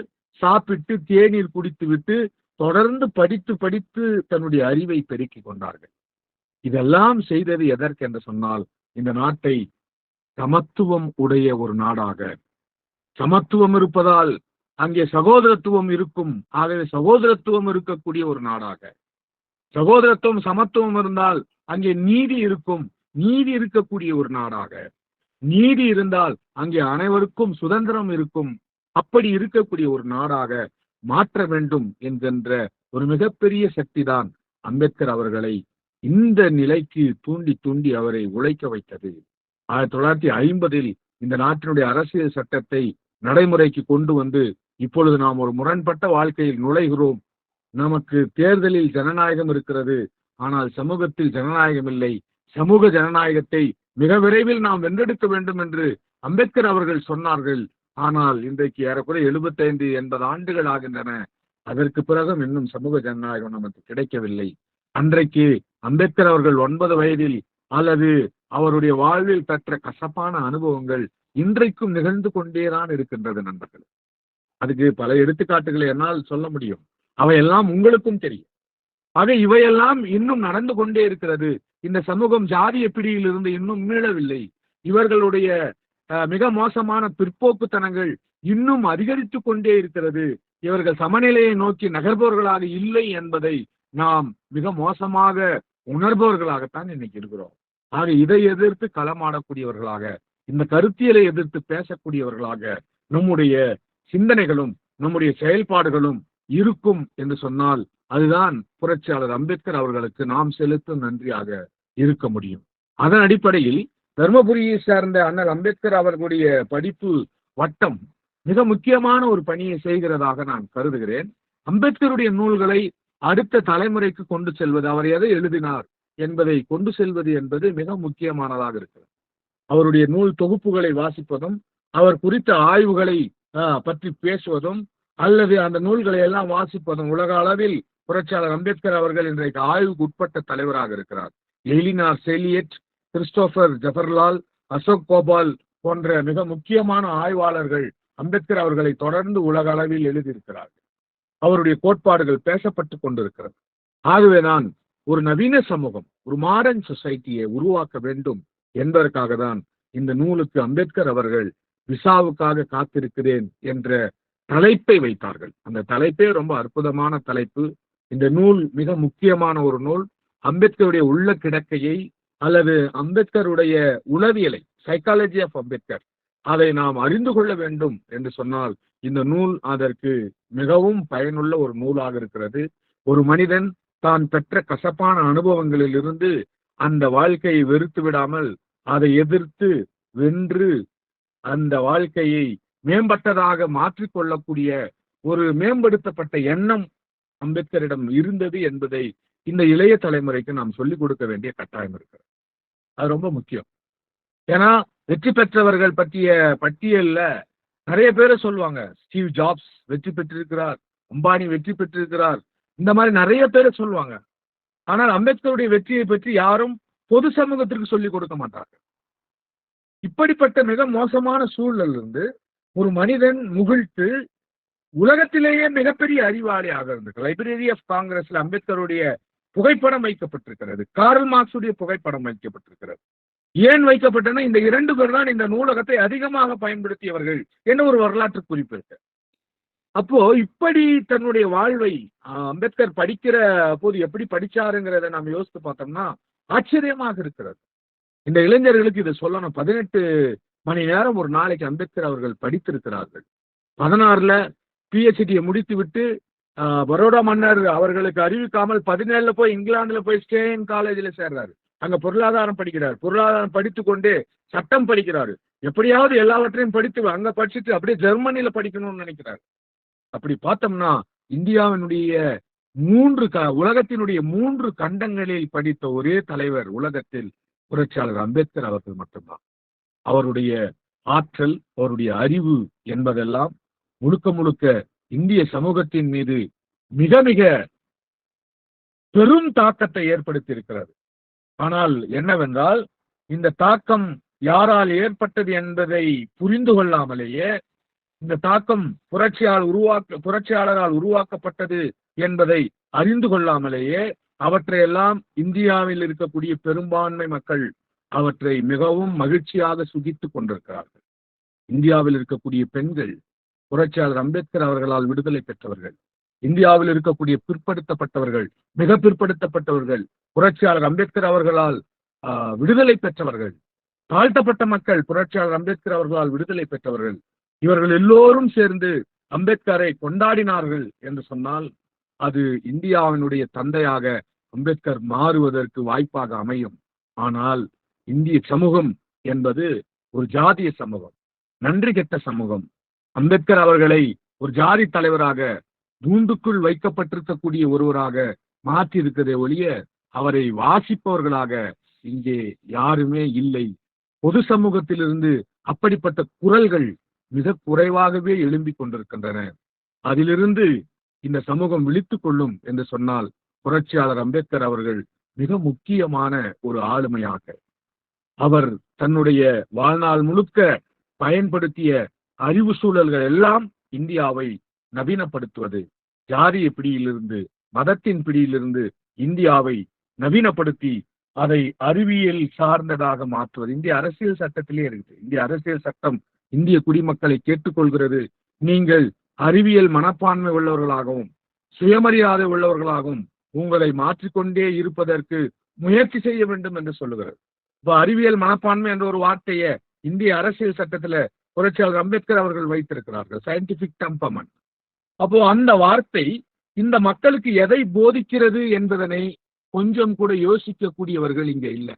சாப்பிட்டு தேநீர் குடித்து விட்டு தொடர்ந்து படித்து படித்து தன்னுடைய அறிவை பெருக்கிக் கொண்டார்கள். இதெல்லாம் செய்தது எதற்கு என்று சொன்னால், இந்த நாட்டை சமத்துவம் உடைய ஒரு நாடாக, சமத்துவம் இருப்பதால் அங்கே சகோதரத்துவம் இருக்கும், ஆகவே சகோதரத்துவம் இருக்கக்கூடிய ஒரு நாடாக, சகோதரத்துவம் சமத்துவம் இருந்தால் அங்கே நீதி இருக்கும், நீதி இருக்கக்கூடிய ஒரு நாடாக, நீதி இருந்தால் அங்கே அனைவருக்கும் சுதந்திரம் இருக்கும், அப்படி இருக்கக்கூடிய ஒரு நாடாக மாற்ற வேண்டும் என்கின்ற ஒரு மிகப்பெரிய சக்தி தான் அம்பேத்கர் அவர்களை இந்த நிலைக்கு தூண்டி தூண்டி அவரை உழைக்க வைத்தது. 1950 இந்த நாட்டினுடைய அரசியல் சட்டத்தை நடைமுறைக்கு கொண்டு வந்து இப்பொழுது நாம் ஒரு முரண்பட்ட வாழ்க்கையில் நுழைகிறோம். நமக்கு தேர்தலில் ஜனநாயகம் இருக்கிறது, ஆனால் சமூகத்தில் ஜனநாயகம் இல்லை. சமூக ஜனநாயகத்தை மிக விரைவில் நாம் வென்றெடுக்க வேண்டும் என்று அம்பேத்கர் அவர்கள் சொன்னார்கள். ஆனால் இன்றைக்கு ஏறக்குறைய 75-80 ஆண்டுகள் ஆகின்றன. அதற்கு பிறகும் இன்னும் சமூக ஜனநாயகம் நமக்கு கிடைக்கவில்லை. அன்றைக்கு அம்பேத்கர் அவர்கள் 9 வயதில் அல்லது அவருடைய வாழ்வில் பெற்ற கசப்பான அனுபவங்கள் இன்றைக்கும் நிகழ்ந்து கொண்டேதான் இருக்கின்றது நண்பர்கள். அதுக்கு பல எடுத்துக்காட்டுகளை என்னால் சொல்ல முடியும், அவையெல்லாம் உங்களுக்கும் தெரியும். ஆக இவையெல்லாம் இன்னும் நடந்து கொண்டே இருக்கிறது. இந்த சமூகம் ஜாதிய பிடியிலிருந்து இன்னும் மீளவில்லை. இவர்களுடைய மிக மோசமான பிற்போக்குத்தனங்கள் இன்னும் அதிகரித்து கொண்டே இருக்கிறது. இவர்கள் சமநிலையை நோக்கி நகர்பவர்களாக இல்லை என்பதை நாம் மிக மோசமாக உணர்பவர்களாகத்தான் இன்னைக்கு இருக்கிறோம். ஆக இதை எதிர்த்து களமாடக்கூடியவர்களாக, இந்த கருத்தியலை எதிர்த்து பேசக்கூடியவர்களாக நம்முடைய சிந்தனைகளும் நம்முடைய செயல்பாடுகளும் இருக்கும் என்று சொன்னால், அதுதான் புரட்சியாளர் அம்பேத்கர் அவர்களுக்கு நாம் செலுத்தும் நன்றியாக இருக்க முடியும். அதன் அடிப்படையில் தர்மபுரியை சார்ந்த அண்ணல் அம்பேத்கர் அவர்களுடைய படிப்பு வட்டம் மிக முக்கியமான ஒரு பணியை செய்கிறதாக நான் கருதுகிறேன். அம்பேத்கருடைய நூல்களை அடுத்த தலைமுறைக்கு கொண்டு செல்வது, அவர் எதை எழுதினார் என்பதை கொண்டு செல்வது என்பது மிக முக்கியமானதாக இருக்கிறது. அவருடைய நூல் தொகுப்புகளை வாசிப்பதும், அவர் குறித்த ஆய்வுகளை பற்றி பேசுவதும், அல்லது அந்த நூல்களை எல்லாம் வாசிப்பதும். உலக அளவில் புரட்சியாளர் அம்பேத்கர் அவர்கள் இன்றைக்கு ஆய்வுக்கு உட்பட்ட தலைவராக இருக்கிறார். எலினார் செலியட், கிறிஸ்டோபர் ஜெஃபர்லால், அசோக் கோபால் போன்ற மிக முக்கியமான ஆய்வாளர்கள் அம்பேத்கர் அவர்களை தொடர்ந்து உலக அளவில் எழுதியிருக்கிறார்கள். அவருடைய கோட்பாடுகள் பேசப்பட்டு கொண்டிருக்கிறது. ஆகவே நான் ஒரு நவீன சமூகம், ஒரு மாடர்ன் சொசைட்டியை உருவாக்க வேண்டும் என்பதற்காக தான் இந்த நூலுக்கு அம்பேத்கர் அவர்கள் விசாவுக்காக காத்திருக்கிறேன் என்ற தலைப்பை வைத்தார்கள். அந்த தலைப்பே ரொம்ப அற்புதமான தலைப்பு. இந்த நூல் மிக முக்கியமான ஒரு நூல். அம்பேத்கருடைய உள்ள கிடக்கையை அல்லது அம்பேத்கருடைய உளவியலை, சைக்காலஜி ஆஃப் அம்பேத்கர், அதை நாம் அறிந்து கொள்ள வேண்டும் என்று சொன்னால் இந்த நூல் அதற்கு மிகவும் பயனுள்ள ஒரு நூலாக இருக்கிறது. ஒரு மனிதன் தான் பெற்ற கசப்பான அனுபவங்களில் இருந்து அந்த வாழ்க்கையை வெறுத்து விடாமல் அதை எதிர்த்து வென்று அந்த வாழ்க்கையை மேம்பட்டதாக மாற்றிக்கொள்ளக்கூடிய ஒரு மேம்படுத்தப்பட்ட எண்ணம் அம்பேத்கரிடம் இருந்தது என்பதை இந்த இளைய தலைமுறைக்கு நாம் சொல்லிக் கொடுக்க வேண்டிய கட்டாயம் இருக்கிறது. அது ரொம்ப முக்கியம். ஏன்னா வெற்றி பெற்றவர்கள் பற்றிய பட்டியல்ல நிறைய பேரை சொல்லுவாங்க. ஸ்டீவ் ஜாப்ஸ் வெற்றி பெற்றிருக்கிறார், அம்பானி வெற்றி பெற்றிருக்கிறார், இந்த மாதிரி நிறைய பேரை சொல்லுவாங்க. ஆனால் அம்பேத்கருடைய வெற்றியை பற்றி யாரும் பொது சமூகத்திற்கு சொல்லிக் கொடுக்க மாட்டார்கள். இப்படிப்பட்ட மிக மோசமான சூழலிருந்து ஒரு மனிதன் முகிழ்த்து உலகத்திலேயே மிகப்பெரிய அறிவாளி ஆக இருந்தது. லைப்ரரி ஆஃப் காங்கிரஸ்ல அம்பேத்கருடைய புகைப்படம் வைக்கப்பட்டிருக்கிறது, கார்ல் மார்க்ஸுடைய புகைப்படம் வைக்கப்பட்டிருக்கிறது. ஏன் வைக்கப்பட்டன? இந்த 2 பேர் தான் இந்த நூலகத்தை அதிகமாக பயன்படுத்தியவர்கள் என்ற ஒரு வரலாற்று குறிப்பு இருக்கு. அப்போ இப்படி தன்னுடைய வாழ்வை அம்பேத்கர் படிக்கிற போது எப்படி படிச்சாருங்கிறத நாம் யோசித்து பார்த்தோம்னா ஆச்சரியமாக இருக்கிறது. இந்த இளைஞர்களுக்கு இதை சொல்லணும். 18 மணி நேரம் ஒரு நாளைக்கு அம்பேத்கர் அவர்கள் படித்திருக்கிறார்கள். 16ல PhD முடித்து விட்டு பரோடா மன்னர் அவர்களுக்கு அறிவிக்காமல் 17ல போய் இங்கிலாந்துல போய் ஸ்டேன் காலேஜ்ல சேர்றாரு. அங்க பொருளாதாரம் படிக்கிறார். பொருளாதாரம் படித்து கொண்டே சட்டம் படிக்கிறாரு. எப்படியாவது எல்லாவற்றையும் படித்து அங்க படிச்சுட்டு அப்படியே ஜெர்மனில படிக்கணும்னு நினைக்கிறார். அப்படி பார்த்தோம்னா இந்தியாவினுடைய உலகத்தினுடைய 3 கண்டங்களில் படித்த ஒரே தலைவர் உலகத்தில் புரட்சியாளர் அம்பேத்கர் அவர்கள் மட்டும்தான். அவருடைய ஆற்றல், அவருடைய அறிவு என்பதெல்லாம் முழுக்க முழுக்க இந்திய சமூகத்தின் மீது மிக மிக பெரும் தாக்கத்தை ஏற்படுத்தி இருக்கிறது. ஆனால் என்னவென்றால், இந்த தாக்கம் யாரால் ஏற்பட்டது என்பதை புரிந்து கொள்ளாமலேயே, இந்த தாக்கம் புரட்சியாளரால் உருவாக்கப்பட்டது என்பதை அறிந்து கொள்ளாமலேயே அவற்றையெல்லாம் இந்தியாவில் இருக்கக்கூடிய பெரும்பான்மை மக்கள் அவற்றை மிகவும் மகிழ்ச்சியாக சுகித்துக் கொண்டிருக்கிறார்கள். இந்தியாவில் இருக்கக்கூடிய பெண்கள் புரட்சியாளர் அம்பேத்கர் அவர்களால் விடுதலை பெற்றவர்கள். இந்தியாவில் இருக்கக்கூடிய பிற்படுத்தப்பட்டவர்கள், மிக பிற்படுத்தப்பட்டவர்கள் புரட்சியாளர் அம்பேத்கர் அவர்களால் விடுதலை பெற்றவர்கள். தாழ்த்தப்பட்ட மக்கள் புரட்சியாளர் அம்பேத்கர் அவர்களால் விடுதலை பெற்றவர்கள். இவர்கள் எல்லோரும் சேர்ந்து அம்பேத்கரை கொண்டாடினார்கள் என்று சொன்னால் அது இந்தியாவினுடைய தந்தையாக அம்பேத்கர் மாறுவதற்கு வாய்ப்பாக அமையும். ஆனால் இந்திய சமூகம் என்பது ஒரு ஜாதிய சமூகம், நன்றி கெட்ட சமூகம். அம்பேத்கர் அவர்களை ஒரு ஜாதி தலைவராக, கூண்டுக்குள் வைக்கப்பட்டிருக்கக்கூடிய ஒருவராக மாற்றி இருக்கிறதே ஒழிய அவரை வாசிப்பவர்களாக இங்கே யாருமே இல்லை. பொது சமூகத்திலிருந்து அப்படிப்பட்ட குரல்கள் மிக குறைவாகவே எழும்பிக் கொண்டிருக்கின்றன. அதிலிருந்து இந்த சமூகம் விழித்துக் கொள்ளும் என்று சொன்னால் புரட்சியாளர் அம்பேத்கர் அவர்கள் மிக முக்கியமான ஒரு ஆளுமையாக, அவர் தன்னுடைய வாழ்நாள் முழுக்க பயன்படுத்திய அறிவு சூழல்கள் எல்லாம் இந்தியாவை நவீனப்படுத்துவது, ஜாதிய பிடியிலிருந்து, மதத்தின் பிடியிலிருந்து இந்தியாவை நவீனப்படுத்தி அதை அறிவியல் சார்ந்ததாக மாற்றுவது. இந்திய அரசியல் சட்டத்திலே இருக்குது. இந்திய அரசியல் சட்டம் இந்திய குடிமக்களை கேட்டுக்கொள்கிறது, நீங்கள் அறிவியல் மனப்பான்மை உள்ளவர்களாகவும் சுயமரியாதை உள்ளவர்களாகவும் உங்களை மாற்றிக்கொண்டே இருப்பதற்கு முயற்சி செய்ய வேண்டும் என்று சொல்லுகிறது. இப்ப அறிவியல் மனப்பான்மை என்ற ஒரு வார்த்தையை இந்திய அரசியல் சட்டத்துல புரட்சியாளர் அம்பேத்கர் அவர்கள் வைத்திருக்கிறார்கள், சயின்டிபிக் டெம்பர்மென்ட். அப்போ அந்த வார்த்தை இந்த மக்களுக்கு எதை போதிக்கிறது என்பதனை கொஞ்சம் கூட யோசிக்கக்கூடியவர்கள் இங்க இல்லை.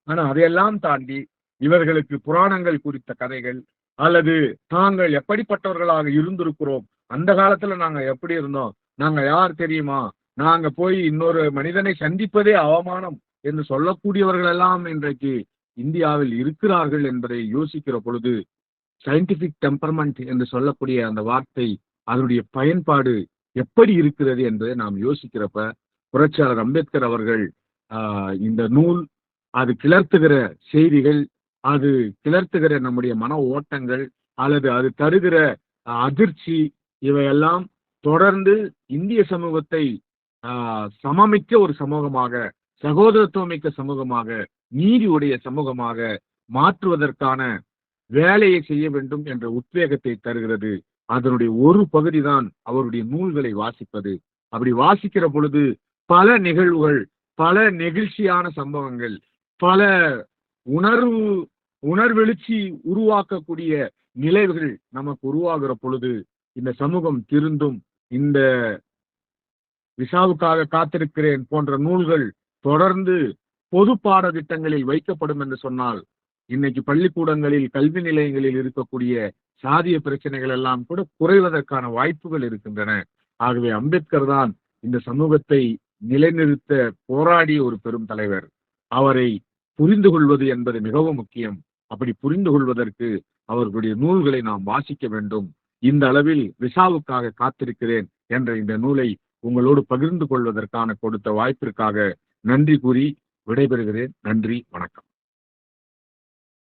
ஆனா அதையெல்லாம் தாண்டி இவர்களுக்கு புராணங்கள் குறித்த கதைகள், அல்லது நாங்கள் எப்படிப்பட்டவர்களாக இருந்திருக்கிறோம், அந்த காலத்துல நாங்க எப்படி இருந்தோம், நாங்க யார் தெரியுமா, நாங்க போய் இன்னொரு மனிதனை சந்திப்பதே அவமானம் என்று சொல்லக்கூடியவர்கள் எல்லாம் இன்றைக்கு இந்தியாவில் இருக்கிறார்கள் என்பதை யோசிக்கிற பொழுது, சயின்டிபிக் டெம்பர்மெண்ட் என்று சொல்லக்கூடிய அந்த வார்த்தை, அதனுடைய பயன்பாடு எப்படி இருக்கிறது என்பதை நாம் யோசிக்கிறப்ப புரட்சியாளர் அம்பேத்கர் அவர்கள் இந்த நூல், அது கிளர்த்துகிற செய்திகள், அது கிளர்த்துகிற நம்முடைய மன ஓட்டங்கள், அல்லது அது தருகிற அதிர்ச்சி, இவையெல்லாம் தொடர்ந்து இந்திய சமூகத்தை சமமிக்க ஒரு சமூகமாக, சகோதரத்துவமிக்க சமூகமாக, நீதி உடைய சமூகமாக மாற்றுவதற்கான வேலையை செய்ய வேண்டும் என்ற உத்வேகத்தை தருகிறது. அதனுடைய ஒரு பகுதி தான் அவருடைய நூல்களை வாசிப்பது. அப்படி வாசிக்கிற பொழுது பல நிகழ்வுகள், பல நெகிழ்ச்சியான சம்பவங்கள், பல உணர்வெழுச்சி உருவாக்கக்கூடிய நிலைவுகள் நமக்கு உருவாகிற பொழுது இந்த சமூகம் திருந்தும். இந்த விசாவுக்காக காத்திருக்கிறேன் போன்ற நூல்கள் தொடர்ந்து பொது பாடத்திட்டங்களில் வைக்கப்படும் என்று சொன்னால், இன்னைக்கு பள்ளிக்கூடங்களில், கல்வி நிலையங்களில் இருக்கக்கூடிய சாதிய பிரச்சனைகள் எல்லாம் கூட குறைவதற்கான வாய்ப்புகள் இருக்கின்றன. ஆகவே அம்பேத்கர் தான் இந்த சமூகத்தை நிலைநிறுத்த போராடிய ஒரு பெரும் தலைவர். அவரை புரிந்து கொள்வது என்பது மிகவும் முக்கியம். அப்படி புரிந்து கொள்வதற்கு அவர்களுடைய நூல்களை நாம் வாசிக்க வேண்டும். இந்த அளவில் விசாவுக்காக காத்திருக்கிறேன் என்ற இந்த நூலை உங்களோடு பகிர்ந்து கொள்வதற்கான கொடுத்த வாய்ப்பிற்காக நன்றி கூறி விடைபெறுகிறேன். நன்றி, வணக்கம்.